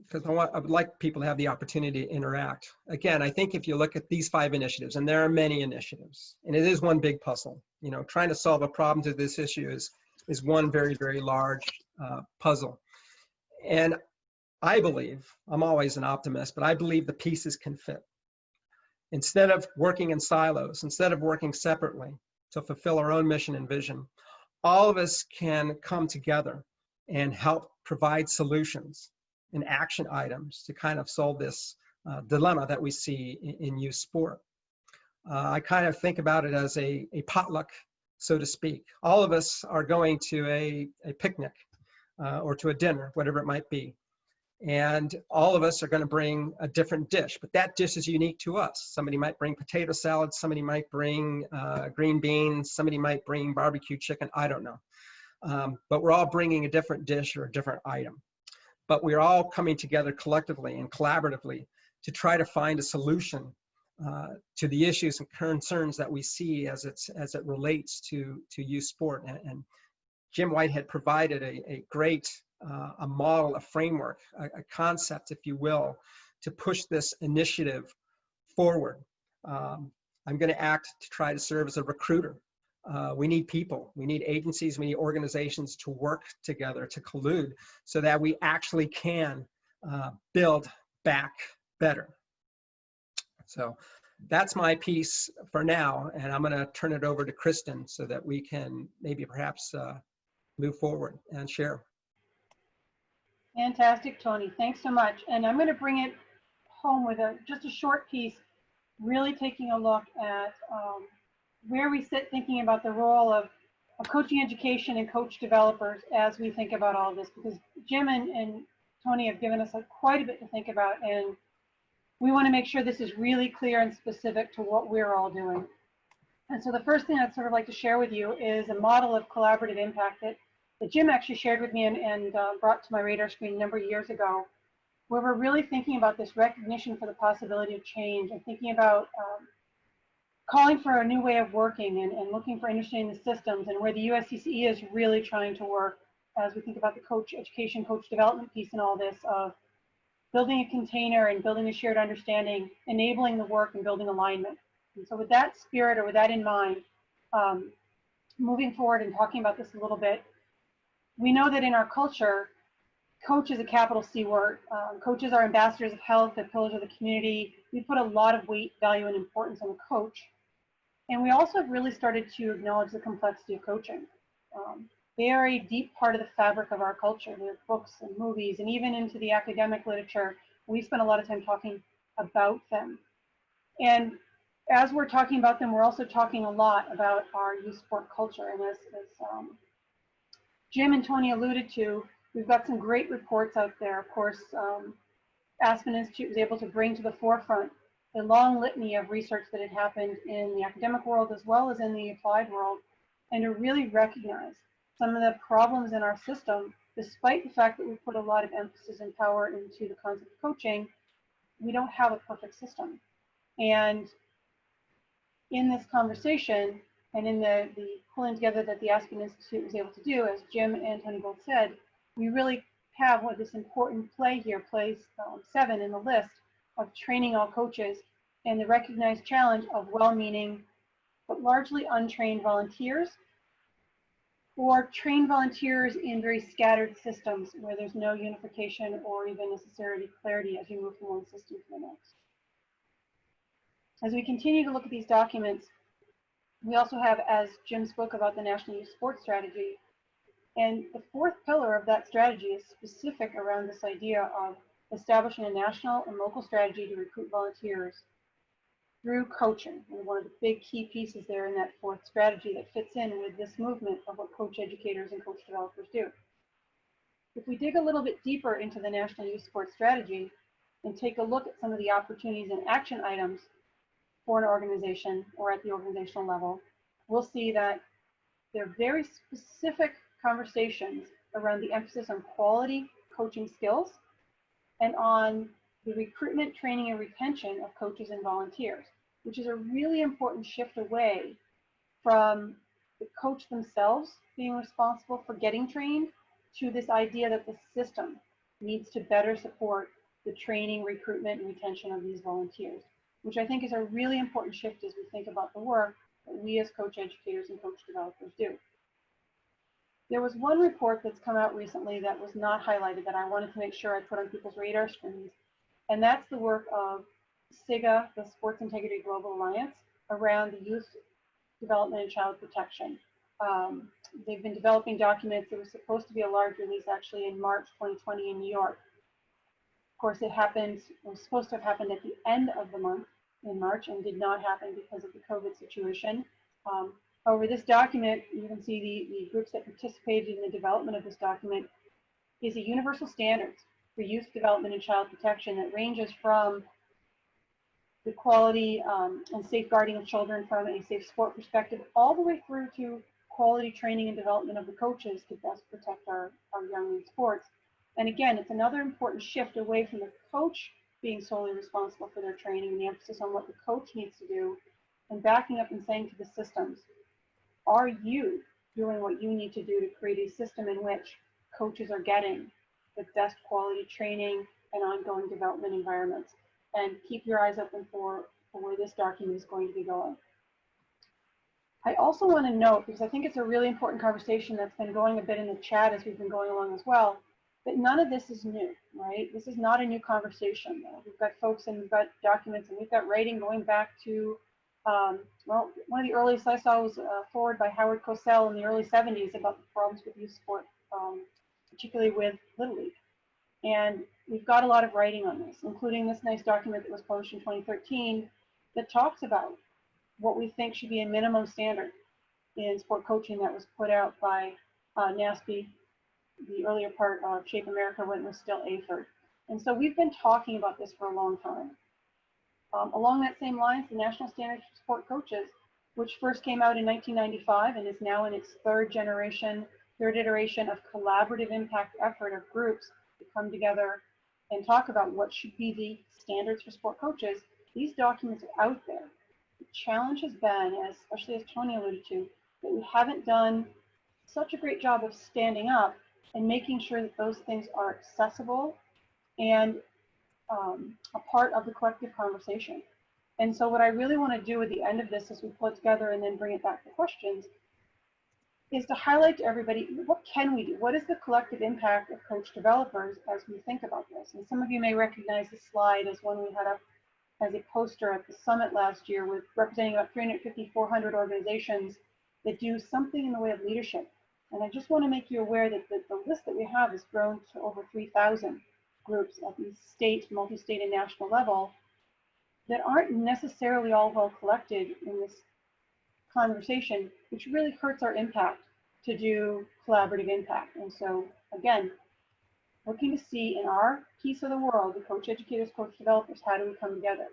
because I would like people to have the opportunity to interact. Again, I think if you look at these 5 initiatives, and there are many initiatives, and it is one big puzzle. Trying to solve a problem to this issue is one very, very large puzzle. And I believe, I'm always an optimist, but I believe the pieces can fit. Instead of working in silos, instead of working separately to fulfill our own mission and vision, all of us can come together and help provide solutions and action items to kind of solve this dilemma that we see in youth sport. I kind of think about it as a potluck, so to speak. All of us are going to a picnic or to a dinner, whatever it might be. And all of us are going to bring a different dish, but that dish is unique to us. Somebody might bring potato salad, somebody might bring green beans, somebody might bring barbecue chicken, I don't know. But we're all bringing a different dish or a different item. But we're all coming together collectively and collaboratively to try to find a solution to the issues and concerns that we see as it relates to youth sport. And Jim Whitehead provided a great a model, a framework, a concept, if you will, to push this initiative forward. I'm going to act to try to serve as a recruiter. We need people, we need agencies, we need organizations to work together, to collude, so that we actually can build back better. So that's my piece for now, and I'm going to turn it over to Kristen so that we can maybe perhaps move forward and share. Fantastic, Tony. Thanks so much. And I'm going to bring it home with just a short piece, really taking a look at where we sit thinking about the role of coaching education and coach developers as we think about all of this, because Jim and Tony have given us quite a bit to think about, and we want to make sure this is really clear and specific to what we're all doing. And so the first thing I'd sort of like to share with you is a model of collaborative impact that Jim actually shared with me and brought to my radar screen a number of years ago, where we're really thinking about this recognition for the possibility of change and thinking about calling for a new way of working and looking for understanding the systems, and where the USCCE is really trying to work as we think about the coach education, coach development piece in all this, of building a container and building a shared understanding, enabling the work and building alignment. And so with that spirit, or with that in mind, moving forward and talking about this a little bit, we know that in our culture, coach is a capital C word. Coaches are ambassadors of health, they're pillars of the community. We put a lot of weight, value, and importance on a coach. And we also have really started to acknowledge the complexity of coaching. They are a deep part of the fabric of our culture. There are books and movies, and even into the academic literature. We spend a lot of time talking about them. And as we're talking about them, we're also talking a lot about our youth sport culture. And as Jim and Tony alluded to, we've got some great reports out there. Of course, Aspen Institute was able to bring to the forefront the long litany of research that had happened in the academic world as well as in the applied world, and to really recognize some of the problems in our system. Despite the fact that we put a lot of emphasis and power into the concept of coaching, we don't have a perfect system. And in this conversation, and in the pulling together that the Aspen Institute was able to do, as Jim and Tony both said, we really have what this important play here, place 7 in the list, of training all coaches, and the recognized challenge of well-meaning but largely untrained volunteers, or trained volunteers in very scattered systems where there's no unification or even necessarily clarity as you move from one system to the next. As we continue to look at these documents, we also have, as Jim spoke about, the National Youth Sports Strategy. And the fourth pillar of that strategy is specific around this idea of establishing a national and local strategy to recruit volunteers through coaching. And one of the big key pieces there in that fourth strategy that fits in with this movement of what coach educators and coach developers do. If we dig a little bit deeper into the National Youth Sports Strategy and take a look at some of the opportunities and action items for an organization or at the organizational level, we'll see that there are very specific conversations around the emphasis on quality coaching skills and on the recruitment, training, and retention of coaches and volunteers, which is a really important shift away from the coach themselves being responsible for getting trained to this idea that the system needs to better support the training, recruitment, and retention of these volunteers, which I think is a really important shift as we think about the work that we as coach educators and coach developers do. There was one report that's come out recently that was not highlighted that I wanted to make sure I put on people's radar screens, and that's the work of SIGA, the Sports Integrity Global Alliance, around the youth development and child protection. They've been developing documents. There was supposed to be a large release actually in March 2020 in New York. Of course, it was supposed to have happened at the end of the month in March and did not happen because of the COVID situation. However, this document, you can see the groups that participated in the development of this document, is a universal standard for youth development and child protection that ranges from the quality and safeguarding of children from a safe sport perspective, all the way through to quality training and development of the coaches to best protect our young in sports. And again, it's another important shift away from the coach being solely responsible for their training and the emphasis on what the coach needs to do, and backing up and saying to the systems, are you doing what you need to do to create a system in which coaches are getting the best quality training and ongoing development environments? And keep your eyes open for where this document is going to be going. I also want to note, because I think it's a really important conversation that's been going a bit in the chat as we've been going along as well, that none of this is new, right? This is not a new conversation. We've got folks and we've got documents and we've got writing going back to, well, one of the earliest I saw was a forward by Howard Cosell in the early 70s about the problems with youth sport, particularly with Little League. And we've got a lot of writing on this, including this nice document that was published in 2013 that talks about what we think should be a minimum standard in sport coaching that was put out by NASB, the earlier part of Shape America when it was still AFERD. And so we've been talking about this for a long time. Along that same lines, the National Standards for Sport Coaches, which first came out in 1995 and is now in its third iteration of collaborative impact effort of groups to come together and talk about what should be the standards for sport coaches. These documents are out there. The challenge has been, especially as Tony alluded to, that we haven't done such a great job of standing up and making sure that those things are accessible and a part of the collective conversation. And so what I really want to do at the end of this as we pull it together and then bring it back to questions is to highlight to everybody, what can we do? What is the collective impact of coach developers as we think about this? And some of you may recognize this slide as one we had up as a poster at the summit last year with representing about 350, 400 organizations that do something in the way of leadership. And I just want to make you aware that the list that we have has grown to over 3,000 groups at the state, multi-state, and national level that aren't necessarily all well collected in this conversation, which really hurts our impact to do collaborative impact. And so, again, looking to see in our piece of the world, the coach educators, coach developers, how do we come together?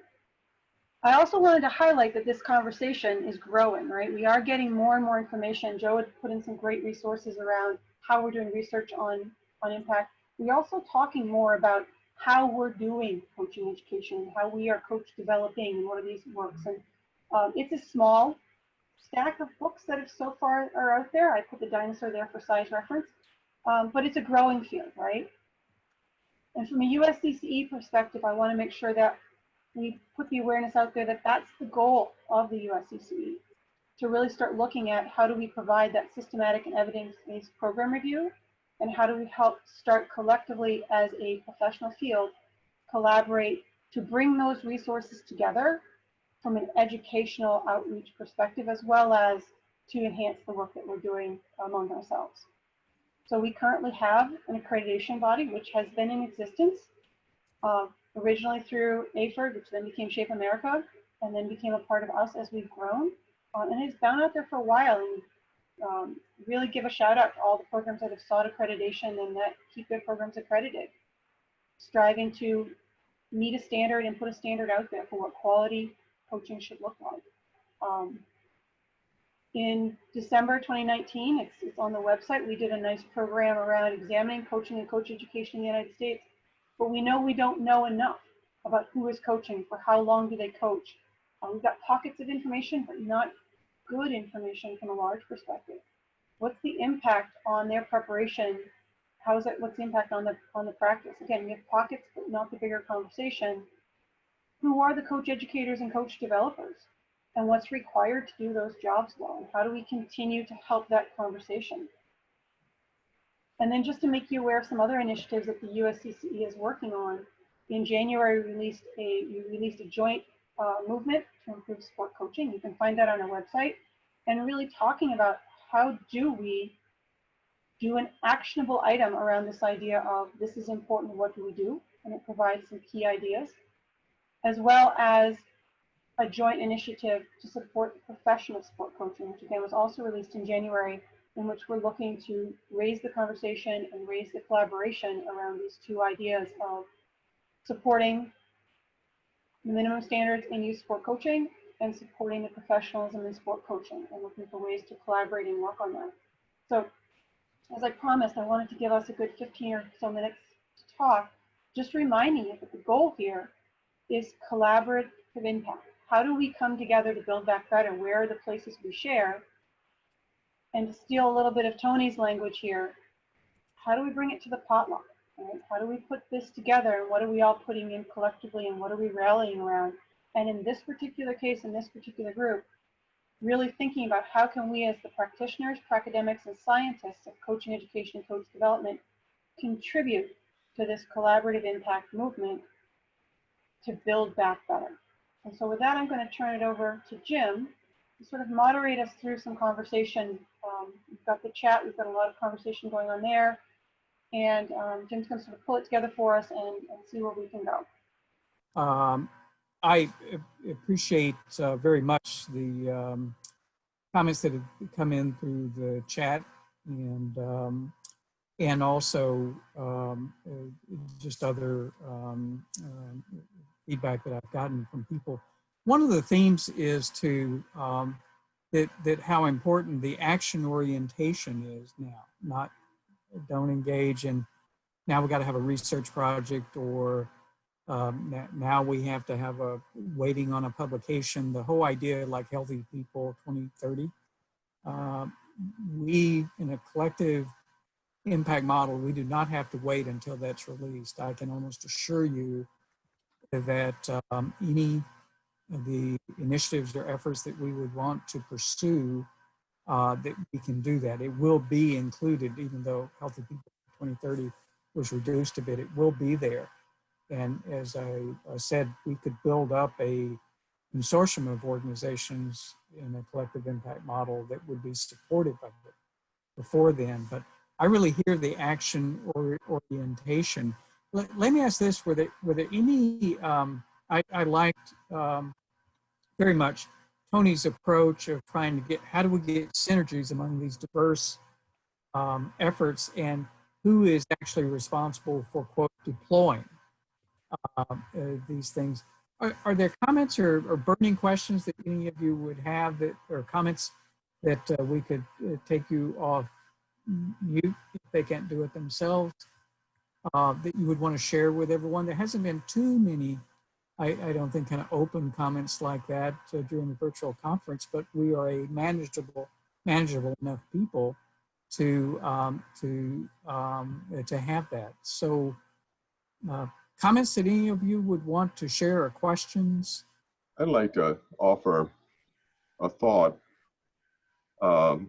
I also wanted to highlight that this conversation is growing, right? We are getting more and more information. Joe had put in some great resources around how we're doing research on impact. We're also talking more about how we're doing coaching education, how we are coach developing, and what are these works. And it's a small stack of books that have so far are out there. I put the dinosaur there for size reference, but it's a growing field, right? And from a USCCE perspective, I want to make sure that we put the awareness out there that that's the goal of the USCCE, to really start looking at how do we provide that systematic and evidence-based program review, and how do we help start collectively as a professional field, collaborate to bring those resources together from an educational outreach perspective, as well as to enhance the work that we're doing among ourselves. So we currently have an accreditation body which has been in existence originally through AFERD, which then became Shape America, and then became a part of us as we've grown. And it's been out there for a while, and really give a shout out to all the programs that have sought accreditation and that keep their programs accredited, striving to meet a standard and put a standard out there for what quality coaching should look like. In December 2019, it's on the website, we did a nice program around examining coaching and coach education in the United States, but we know we don't know enough about who is coaching, for how long do they coach. We've got pockets of information, but not good information from a large perspective. What's the impact on their preparation? What's the impact on the practice? Again, we have pockets, but not the bigger conversation. Who are the coach educators and coach developers? And what's required to do those jobs well? And how do we continue to help that conversation? And then just to make you aware of some other initiatives that the USCCE is working on, in January we released a joint movement to improve sport coaching. You can find that on our website, and really talking about how do we do an actionable item around this idea of this is important, what do we do? And it provides some key ideas, as well as a joint initiative to support the profession of sport coaching, which again was also released in January, in which we're looking to raise the conversation and raise the collaboration around these two ideas of supporting the minimum standards in youth sport coaching and supporting the professionalism in sport coaching, and looking for ways to collaborate and work on that. So as I promised, I wanted to give us a good 15 or so minutes to talk, just reminding you that the goal here is collaborative impact. How do we come together to build back better? Where are the places we share? And to steal a little bit of Tony's language here, how do we bring it to the potluck? Right? How do we put this together, and what are we all putting in collectively, and what are we rallying around? And in this particular case, in this particular group, really thinking about how can we as the practitioners, academics, and scientists of coaching education and coach development contribute to this collaborative impact movement to build back better. And so with that, I'm going to turn it over to Jim to sort of moderate us through some conversation. We've got the chat, we've got a lot of conversation going on there, and Jim's going to sort of pull it together for us and see where we can go. I appreciate very much the comments that have come in through the chat, and also just other feedback that I've gotten from people. One of the themes is to that how important the action orientation is now. Not don't engage in, now we got to have a research project, or now we have to have a waiting on a publication. The whole idea, like Healthy People 2030, we in a collective impact model, we do not have to wait until that's released. I can almost assure you that any of the initiatives or efforts that we would want to pursue, that we can do that. It will be included, even though Healthy People 2030 was reduced a bit, it will be there. And as I said, we could build up a consortium of organizations in a collective impact model that would be supportive of it before then. But I really hear the action orientation. Let me ask this: were there any? I liked very much Tony's approach of trying to get, how do we get synergies among these diverse efforts, and who is actually responsible for, quote, deploying these things. Are there comments or burning questions that any of you would have, that, or comments that we could take you off mute if they can't do it themselves, that you would want to share with everyone? There hasn't been too many, I don't think, kind of open comments like that during the virtual conference, but we are a manageable enough people to have that. So comments that any of you would want to share, or questions? I'd like to offer a thought. I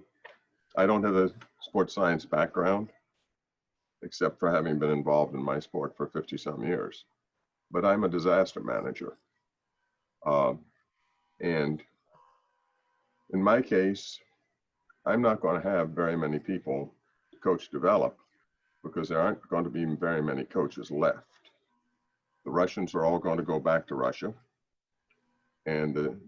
don't have a sports science background, except for having been involved in my sport for 50-some years. But I'm a disaster manager. And in my case, I'm not going to have very many people to coach develop, because there aren't going to be very many coaches left. The Russians are all going to go back to Russia. And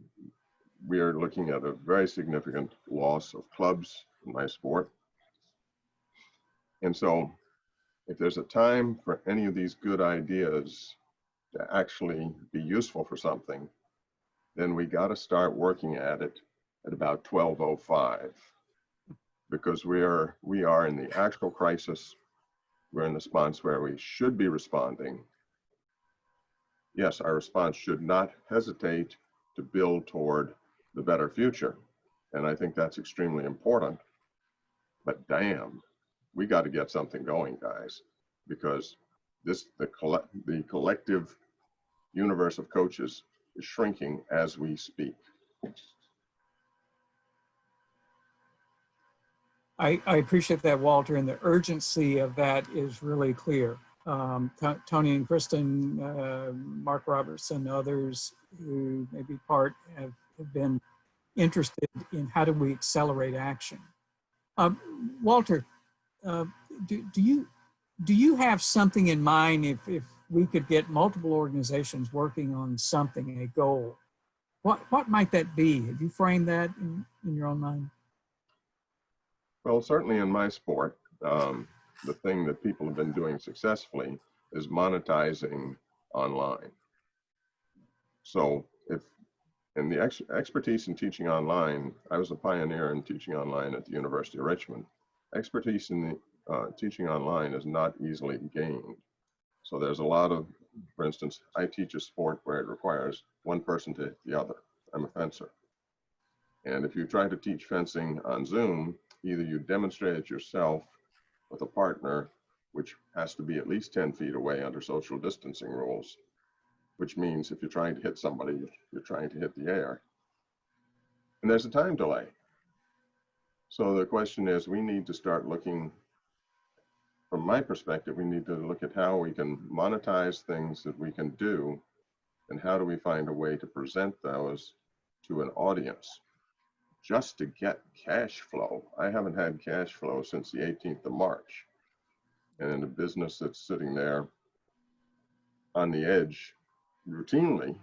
we are looking at a very significant loss of clubs in my sport. And so if there's a time for any of these good ideas to actually be useful for something, then we got to start working at it at about 12:05, because we are in the actual crisis. We're in the response where we should be responding. Yes, our response should not hesitate to build toward the better future. And I think that's extremely important. But damn, we got to get something going, guys, because the collective universe of coaches is shrinking as we speak. I appreciate that, Walter, and the urgency of that is really clear. Tony and Kristen, Mark Robertson, others who may be part have been interested in how do we accelerate action. Walter, do you have something in mind if we could get multiple organizations working on something, a goal? What might that be? Have you framed that in your own mind? Well, certainly in my sport, the thing that people have been doing successfully is monetizing online. So in the expertise in teaching online, I was a pioneer in teaching online at the University of Richmond. Expertise in teaching online is not easily gained. So there's a lot of, for instance, I teach a sport where it requires one person to hit the other. I'm a fencer. And if you try to teach fencing on Zoom, either you demonstrate it yourself with a partner, which has to be at least 10 feet away under social distancing rules, which means if you're trying to hit somebody, you're trying to hit the air. And there's a time delay. So the question is, we need to start looking, from my perspective, we need to look at how we can monetize things that we can do, and how do we find a way to present those to an audience. Just to get cash flow. I haven't had cash flow since the 18th of March. And in a business that's sitting there on the edge routinely,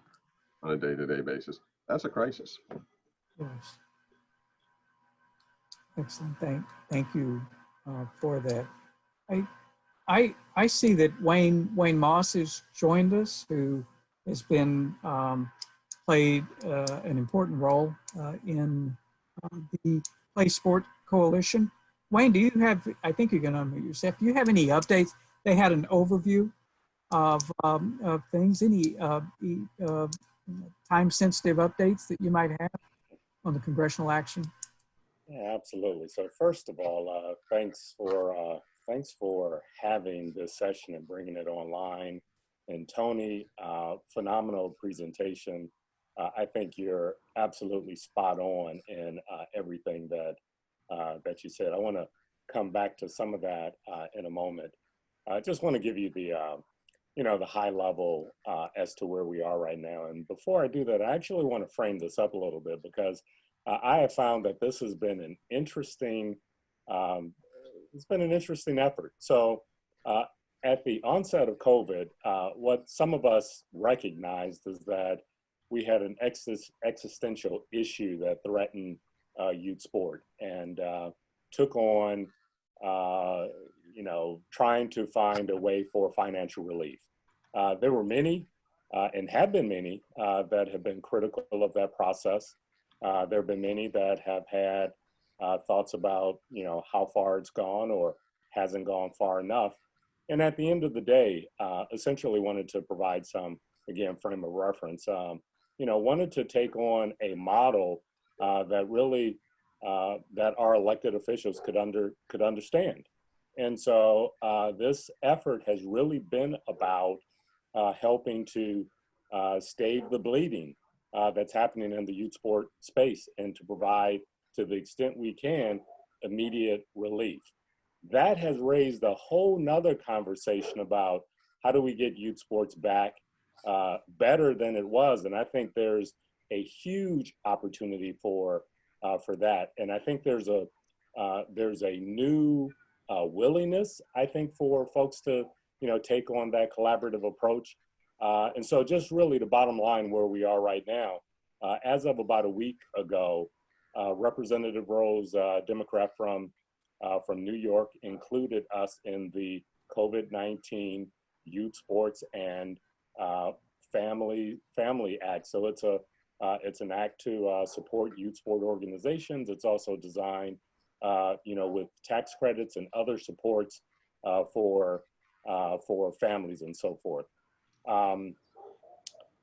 on a day-to-day basis. That's a crisis. Yes. Excellent. Thank you for that. I see that Wayne Moss has joined us, who has been played an important role in the Play Sport Coalition. Wayne, do you have, I think you're going to unmute yourself. Do you have any updates? They had an overview of things, any time-sensitive updates that you might have on the congressional action? Yeah, absolutely. So first of all, thanks for having this session and bringing it online. And Tony, phenomenal presentation. I think you're absolutely spot on in everything that you said. I want to come back to some of that in a moment. I just want to give you the the high level as to where we are right now. And before I do that, I actually want to frame this up a little bit, because I have found that this has been an interesting, effort. So at the onset of COVID, what some of us recognized is that we had an existential issue that threatened youth sport, and took on, trying to find a way for financial relief. There were many, and have been many, that have been critical of that process. There have been many that have had thoughts about, how far it's gone or hasn't gone far enough. And at the end of the day, essentially wanted to provide some, again, frame of reference, wanted to take on a model that really, that our elected officials could understand. And so this effort has really been about helping to stave the bleeding that's happening in the youth sport space, and to provide, to the extent we can, immediate relief. That has raised a whole nother conversation about how do we get youth sports back better than it was. And I think there's a huge opportunity for that. And I think there's a new willingness, I think, for folks to, take on that collaborative approach. And so just really the bottom line where we are right now, as of about a week ago, Representative Rose, Democrat from New York, included us in the COVID-19 Youth Sports and Family Act. So it's an act to support youth sport organizations. It's also designed, with tax credits and other supports for families and so forth.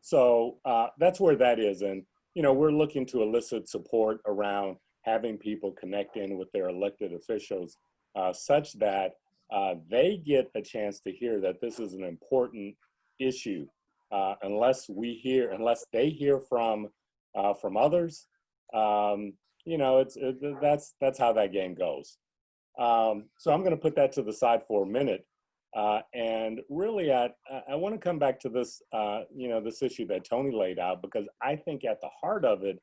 So that's where that is. And, we're looking to elicit support around having people connect in with their elected officials such that they get a chance to hear that this is an important issue. Unless they hear from others, that's how that game goes. So I'm going to put that to the side for a minute. And really, I want to come back to this, this issue that Tony laid out, because I think at the heart of it,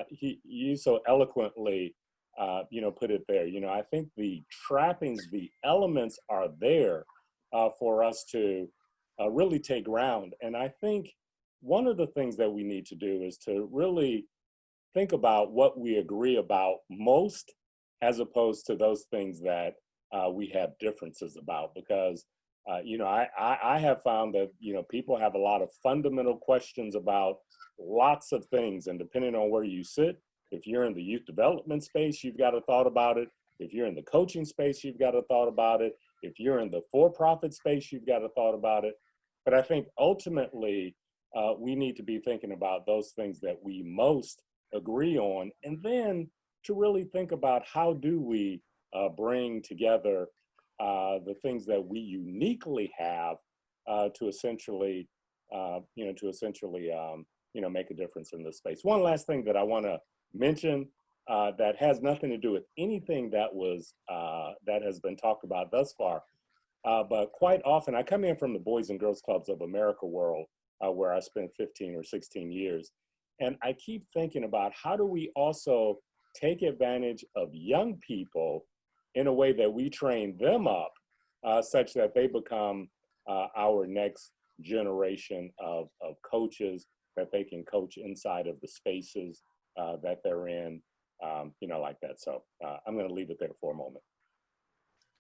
you so eloquently, put it there. I think the trappings, the elements are there for us to really take ground. And I think one of the things that we need to do is to really think about what we agree about most, as opposed to those things that we have differences about. Because, I have found that, people have a lot of fundamental questions about lots of things. And depending on where you sit, if you're in the youth development space, you've got a thought about it. If you're in the coaching space, you've got a thought about it. If you're in the for-profit space, you've got a thought about it. But I think ultimately, we need to be thinking about those things that we most agree on, and then to really think about how do we bring together the things that we uniquely have to essentially, make a difference in this space. One last thing that I want to mention that has nothing to do with anything that has been talked about thus far, but quite often I come in from the Boys and Girls Clubs of America world, where I spent 15 or 16 years. And I keep thinking about how do we also take advantage of young people in a way that we train them up such that they become our next generation of coaches that they can coach inside of the spaces that they're in, like that. So I'm going to leave it there for a moment.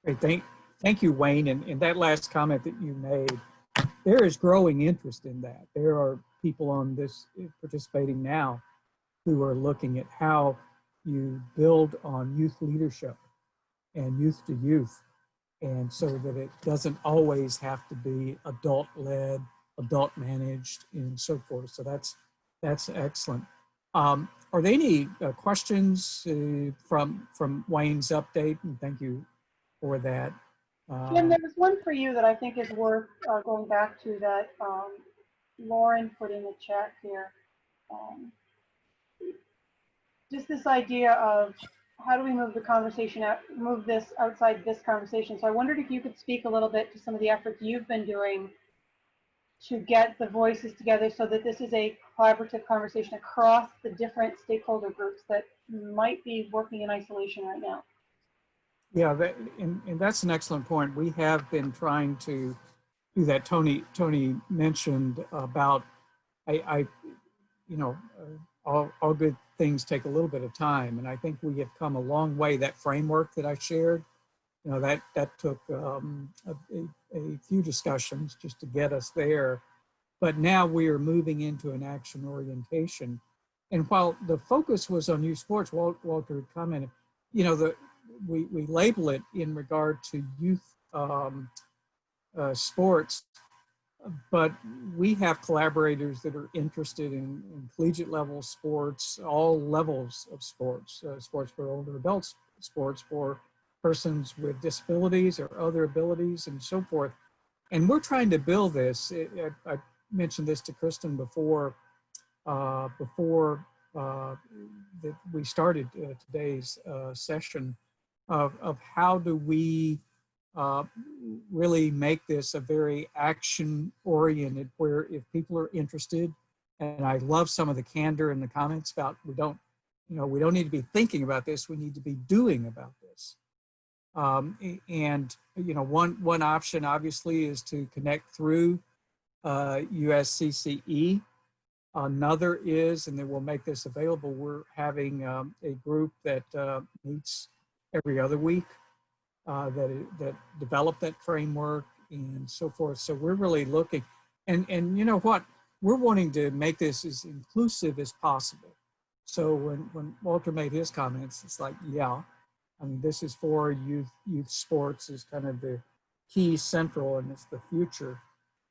Great. Thank you, Wayne. And that last comment that you made, there is growing interest in that. There are people on this participating now who are looking at how you build on youth leadership and youth to youth, and so that it doesn't always have to be adult-led, adult-managed, and so forth. So that's excellent. Are there any questions from Wayne's update? And thank you for that. Jim, there was one for you that I think is worth going back to that Lauren put in the chat here. Just this idea of how do we move the conversation out, move this outside this conversation. So I wondered if you could speak a little bit to some of the efforts you've been doing to get the voices together so that this is a collaborative conversation across the different stakeholder groups that might be working in isolation right now. Yeah, and that's an excellent point. We have been trying to do that. Tony mentioned about, all good things take a little bit of time, and I think we have come a long way. That framework that I shared, that took a few discussions just to get us there, but now we are moving into an action orientation. And while the focus was on youth sports, Walter had commented, we label it in regard to youth sports, but we have collaborators that are interested in collegiate level sports, all levels of sports, sports for older adults, sports for persons with disabilities or other abilities and so forth. And we're trying to build this. I mentioned this to Kristen before that we started today's session of how do we really make this a very action-oriented, where if people are interested, and I love some of the candor in the comments about we don't need to be thinking about this, we need to be doing about this. One option obviously is to connect through USCCE. Another is, and then we'll make this available, we're having a group that meets every other week that develop that framework and so forth. So we're really looking, and you know what, we're wanting to make this as inclusive as possible. So when Walter made his comments, it's like, yeah, I mean, this is for youth sports is kind of the key central, and it's the future,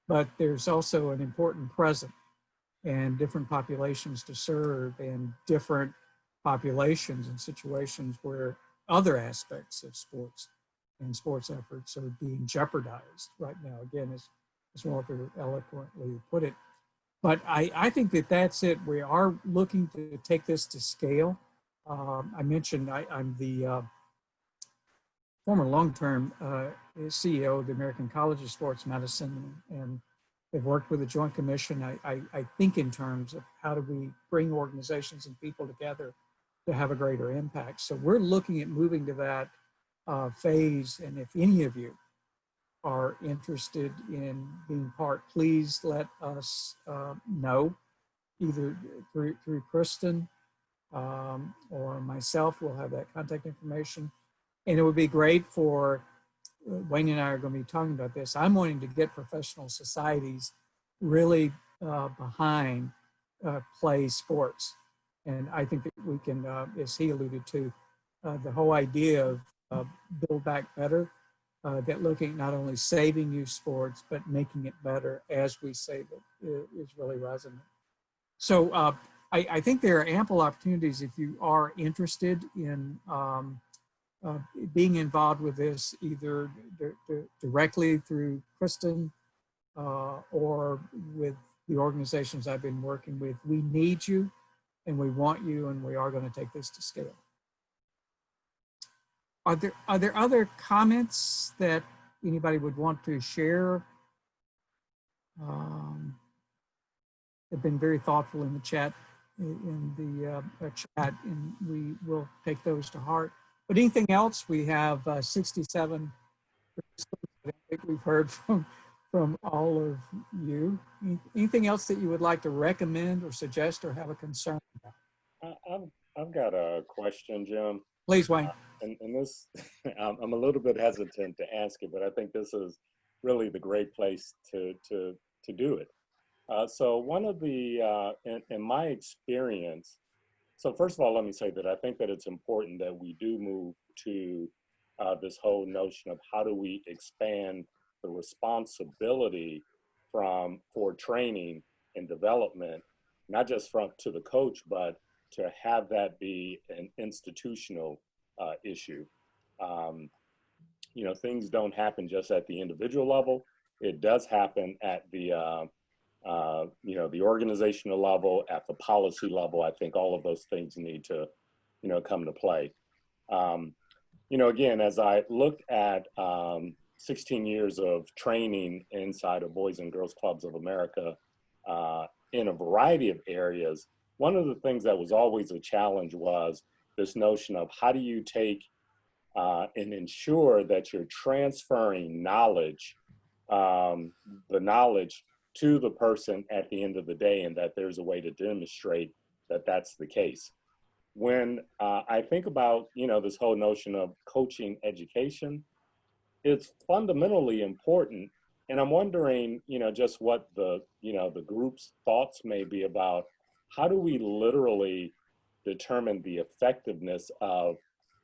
but there's also an important present and different populations to serve and different populations and situations where other aspects of sports and sports efforts are being jeopardized right now, again, as Walter eloquently put it. But I think that that's it. We are looking to take this to scale. I mentioned I'm the former long-term CEO of the American College of Sports Medicine, and they've worked with the Joint Commission. I think in terms of how do we bring organizations and people together to have a greater impact. So we're looking at moving to that phase, and if any of you are interested in being part, please let us know, either through Kristen or myself. We'll have that contact information. And it would be great for, Wayne and I are going to be talking about this. I'm wanting to get professional societies really behind play sports. And I think that we can, as he alluded to, the whole idea of Build Back Better, that looking at not only saving youth sports, but making it better as we save it is really resonant. So I think there are ample opportunities if you are interested in being involved with this, either directly through Kristen or with the organizations I've been working with. We need you, and we want you, and we are going to take this to scale. Are there other comments that anybody would want to share? They've been very thoughtful in the chat, and we will take those to heart. But anything else? We have 67. I think we've heard from from all of you. Anything else that you would like to recommend or suggest or have a concern about? I've got a question, Jim. Please, Wayne. And this, I'm a little bit hesitant to ask it, but I think this is really the great place to do it. So one of the, in my experience, so first of all, let me say that I think that it's important that we do move to this whole notion of how do we expand the responsibility for training and development, not just to the coach, but to have that be an institutional issue. You know, things don't happen just at the individual level. It does happen at the you know, the organizational level, at the policy level. I think all of those things need to, you know, come to play. You know, again, as I looked at 16 years of training inside of Boys and Girls Clubs of America in a variety of areas, one of the things that was always a challenge was this notion of how do you take and ensure that you're transferring knowledge, the knowledge to the person at the end of the day, and that there's a way to demonstrate that that's the case. When I think about, you know, this whole notion of coaching education, it's fundamentally important. And I'm wondering, you know, just what the, you know, the group's thoughts may be about how do we literally determine the effectiveness of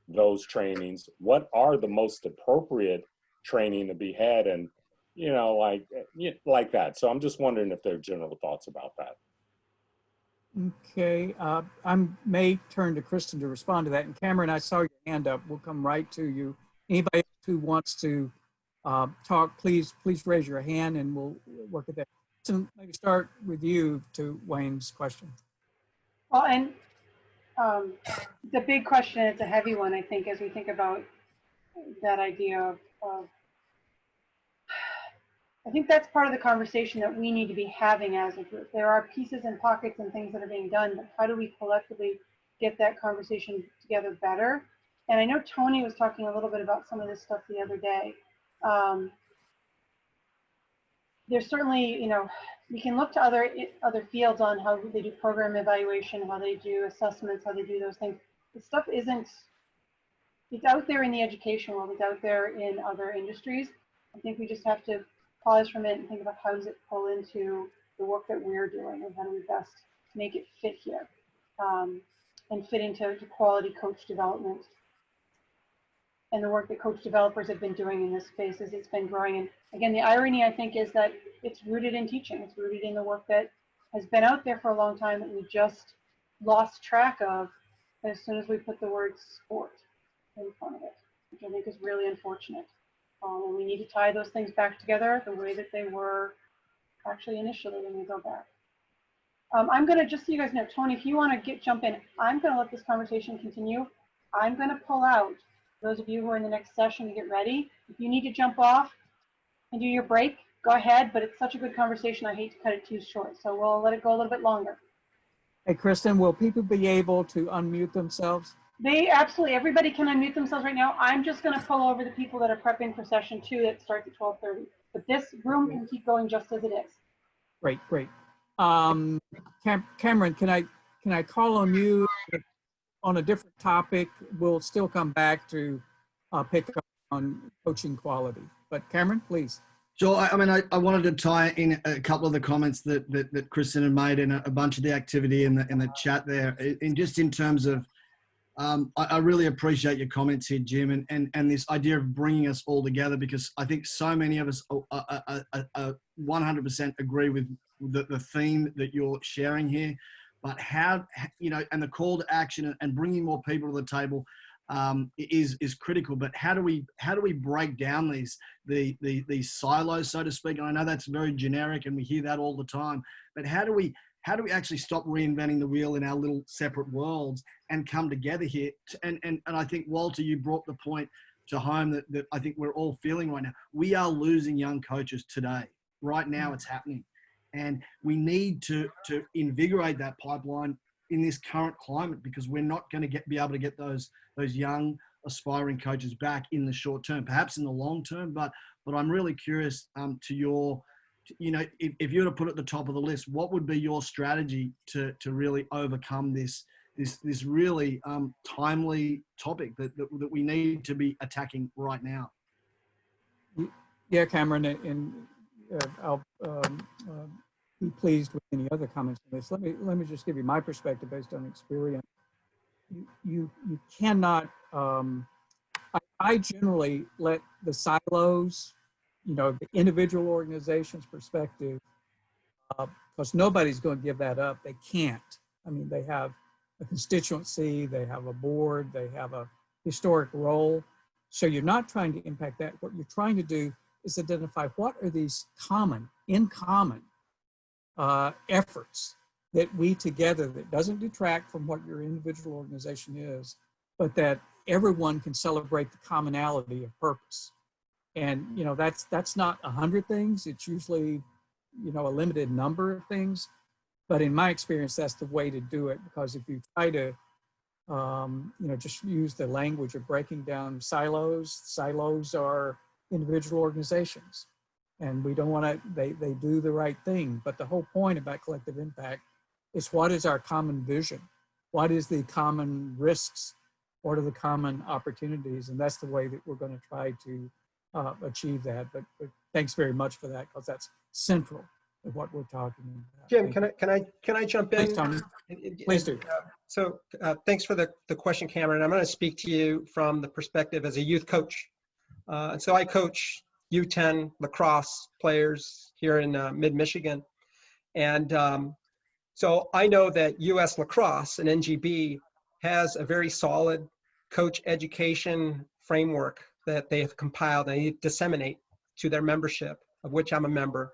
those trainings? What are the most appropriate training to be had? And, you know, like that. So I'm just wondering if there are general thoughts about that. Okay, I may turn to Kristen to respond to that. And Cameron, I saw your hand up. We'll come right to you. Anybody who wants to talk, please raise your hand and we'll work at that. So maybe start with you to Wayne's question. Well, and the big question, it's a heavy one, I think, as we think about that idea of I think that's part of the conversation that we need to be having as a group. There are pieces and pockets and things that are being done, but how do we collectively get that conversation together better? And I know Tony was talking a little bit about some of this stuff the other day. There's certainly, you know, we can look to other fields on how they do program evaluation, how they do assessments, how they do those things. This stuff isn't, it's out there in the education world, it's out there in other industries. I think we just have to pause for a minute and think about how does it pull into the work that we're doing and how do we best make it fit here and fit into quality coach development. And the work that coach developers have been doing in this space as it's been growing. And again, the irony, I think, is that it's rooted in teaching. It's rooted in the work that has been out there for a long time that we just lost track of as soon as we put the word sport in front of it, which I think is really unfortunate. And we need to tie those things back together the way that they were actually initially when we go back. I'm going to, just so you guys know, Tony, if you want to jump in, I'm going to let this conversation continue. I'm going to pull out those of you who are in the next session to get ready. If you need to jump off and do your break, go ahead, but it's such a good conversation. I hate to cut it too short, so we'll let it go a little bit longer. Hey, Kristen, will people be able to unmute themselves? They absolutely, everybody can unmute themselves right now. I'm just going to pull over the people that are prepping for session 2 that starts at 12:30. But this room can keep going just as it is. Great. Cameron, can I call on you on a different topic? We'll still come back to pick up on coaching quality. But Cameron, please. Sure. I mean, I wanted to tie in a couple of the comments that Kristen had made and a bunch of the activity in the chat there. In terms of, I really appreciate your comments here, Jim, and this idea of bringing us all together, because I think so many of us 100% agree with the theme that you're sharing here. But how, you know, and the call to action and bringing more people to the table is critical. But how do we break down these silos, so to speak? And I know that's very generic, and we hear that all the time. But how do we actually stop reinventing the wheel in our little separate worlds and come together here? And I think, Walter, you brought the point to home that I think we're all feeling right now. We are losing young coaches today. Right now, it's happening. And we need to invigorate that pipeline in this current climate, because we're not going to be able to get those young aspiring coaches back in the short term, perhaps in the long term, but I'm really curious to your, if you were to put at the top of the list, what would be your strategy to really overcome this really timely topic that we need to be attacking right now? Yeah, Cameron, and I'll be pleased with any other comments on this. Let me just give you my perspective based on experience. You cannot. I generally let the silos, the individual organization's perspective, because nobody's going to give that up. They can't. I mean, they have a constituency, they have a board, they have a historic role. So you're not trying to impact that. What you're trying to do is identify what are these in common efforts that we together, that doesn't detract from what your individual organization is, but that everyone can celebrate the commonality of purpose. And that's not 100 things. It's usually a limited number of things. But in my experience, that's the way to do it, because if you try to just use the language of breaking down silos are individual organizations, and we don't want to, they do the right thing. But the whole point about collective impact is, what is our common vision? What is the common risks? What are the common opportunities? And that's the way that we're going to try to achieve that. But thanks very much for that, because that's central to what we're talking about. Jim, can I jump in? Please, Tony. Please do. So thanks for the question, Cameron. I'm going to speak to you from the perspective as a youth coach. And so I coach U10 lacrosse players here in mid-Michigan. And so I know that US Lacrosse and NGB has a very solid coach education framework that they have compiled and they disseminate to their membership, of which I'm a member.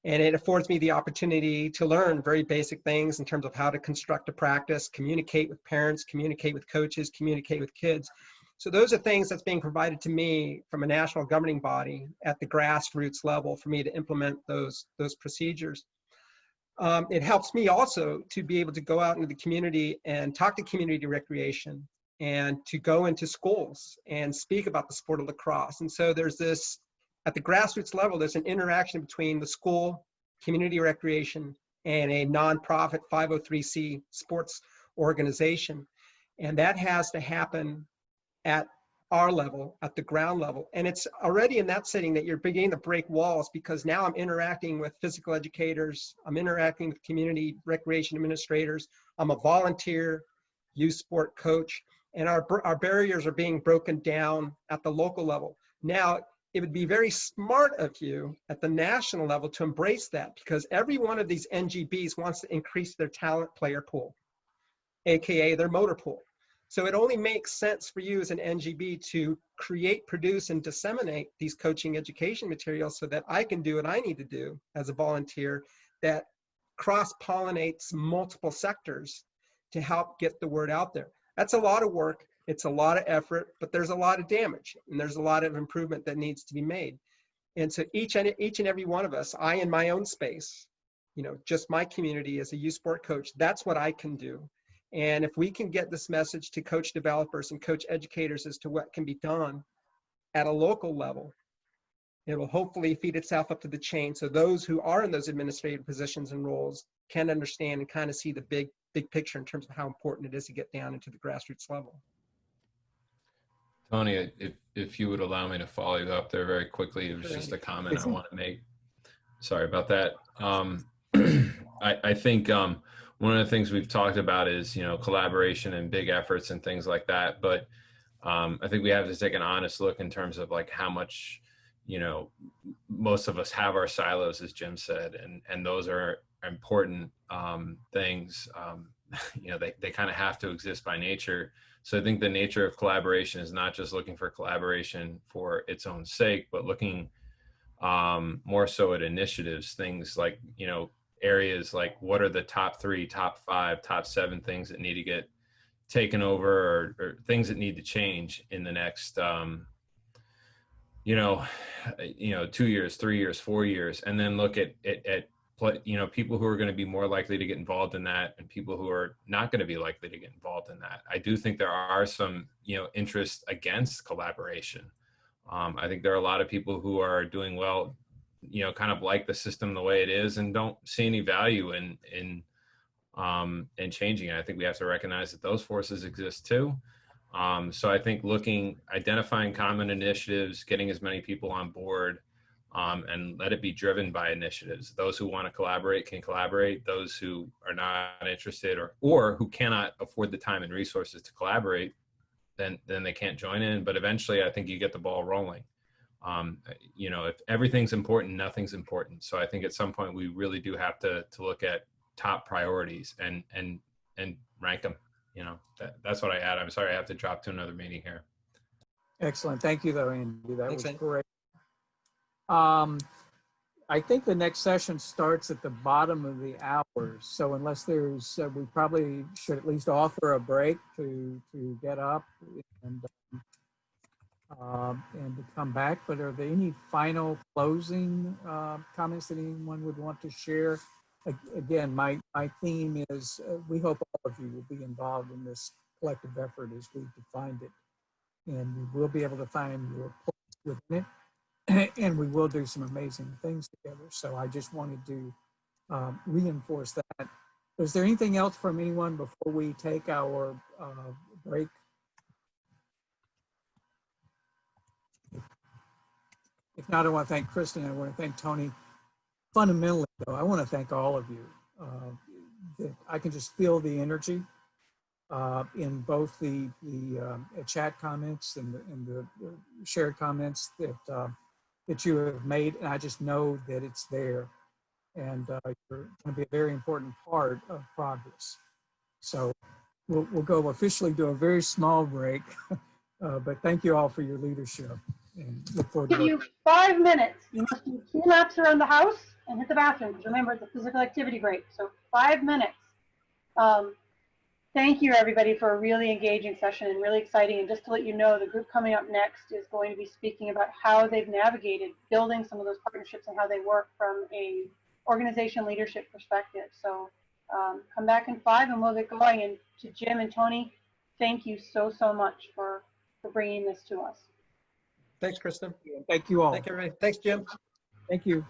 And it affords me the opportunity to learn very basic things in terms of how to construct a practice, communicate with parents, communicate with coaches, communicate with kids. So those are things that's being provided to me from a national governing body at the grassroots level for me to implement those procedures. It helps me also to be able to go out into the community and talk to community recreation, and to go into schools and speak about the sport of lacrosse. And so there's this, at the grassroots level, there's an interaction between the school, community recreation, and a nonprofit 503c sports organization. And that has to happen at our level, at the ground level. And it's already in that setting that you're beginning to break walls, because now I'm interacting with physical educators, I'm interacting with community recreation administrators, I'm a volunteer youth sport coach, and our barriers are being broken down at the local level. Now, it would be very smart of you at the national level to embrace that, because every one of these NGBs wants to increase their talent player pool, AKA their motor pool. So it only makes sense for you as an NGB to create, produce, and disseminate these coaching education materials so that I can do what I need to do as a volunteer that cross-pollinates multiple sectors to help get the word out there. That's a lot of work. It's a lot of effort, but there's a lot of damage, and there's a lot of improvement that needs to be made. And so each and every one of us, I in my own space, just my community as a youth sport coach, that's what I can do. And if we can get this message to coach developers and coach educators as to what can be done at a local level, it will hopefully feed itself up to the chain, so those who are in those administrative positions and roles can understand and kind of see the big picture in terms of how important it is to get down into the grassroots level. Tony, if you would allow me to follow you up there very quickly, it was just a comment I want to make. Sorry about that. I think one of the things we've talked about is, collaboration and big efforts and things like that. But I think we have to take an honest look in terms of like how much, most of us have our silos, as Jim said, and those are important things. They kind of have to exist by nature. So I think the nature of collaboration is not just looking for collaboration for its own sake, but looking more so at initiatives, things like, areas like what are the top 3, top 5, top 7 things that need to get taken over, or things that need to change in the next, 2 years, 3 years, 4 years, and then look at people who are going to be more likely to get involved in that and people who are not going to be likely to get involved in that. I do think there are some, interests against collaboration. I think there are a lot of people who are doing well, kind of like the system the way it is and don't see any value in changing it. I think we have to recognize that those forces exist too. So I think identifying common initiatives, getting as many people on board, and let it be driven by initiatives. Those who want to collaborate can collaborate. Those who are not interested or who cannot afford the time and resources to collaborate, then they can't join in. But eventually, I think you get the ball rolling. If everything's important, nothing's important. So I think at some point we really do have to look at top priorities and rank them. That's what I add. I'm sorry I have to drop to another meeting here. Excellent. Thank you, though, Andy. That Thanks, was Andy. great. I think the next session starts at the bottom of the hour. So unless there's, we probably should at least offer a break to get up and to come back. But are there any final closing comments that anyone would want to share? Again, my theme is we hope all of you will be involved in this collective effort as we define it. And we will be able to find your place within it. And we will do some amazing things together. So I just wanted to reinforce that. Is there anything else from anyone before we take our break? If not, I want to thank Kristen. I want to thank Tony. Fundamentally, though, I want to thank all of you. I can just feel the energy in both the chat comments and the shared comments that you have made, and I just know that it's there, and you're going to be a very important part of progress. So we'll go officially do a very small break, but thank you all for your leadership, and look forward to Give you 5 minutes. You must do 2 laps around the house and hit the bathroom, because remember, it's a physical activity break, so 5 minutes. Thank you, everybody, for a really engaging session and really exciting. And just to let you know, the group coming up next is going to be speaking about how they've navigated building some of those partnerships and how they work from a organization leadership perspective. So come back in 5 and we'll get going. And to Jim and Tony, thank you so much for bringing this to us. Thanks, Kristen. Thank you all. Thank you, everybody. Thanks, Jim. Thank you.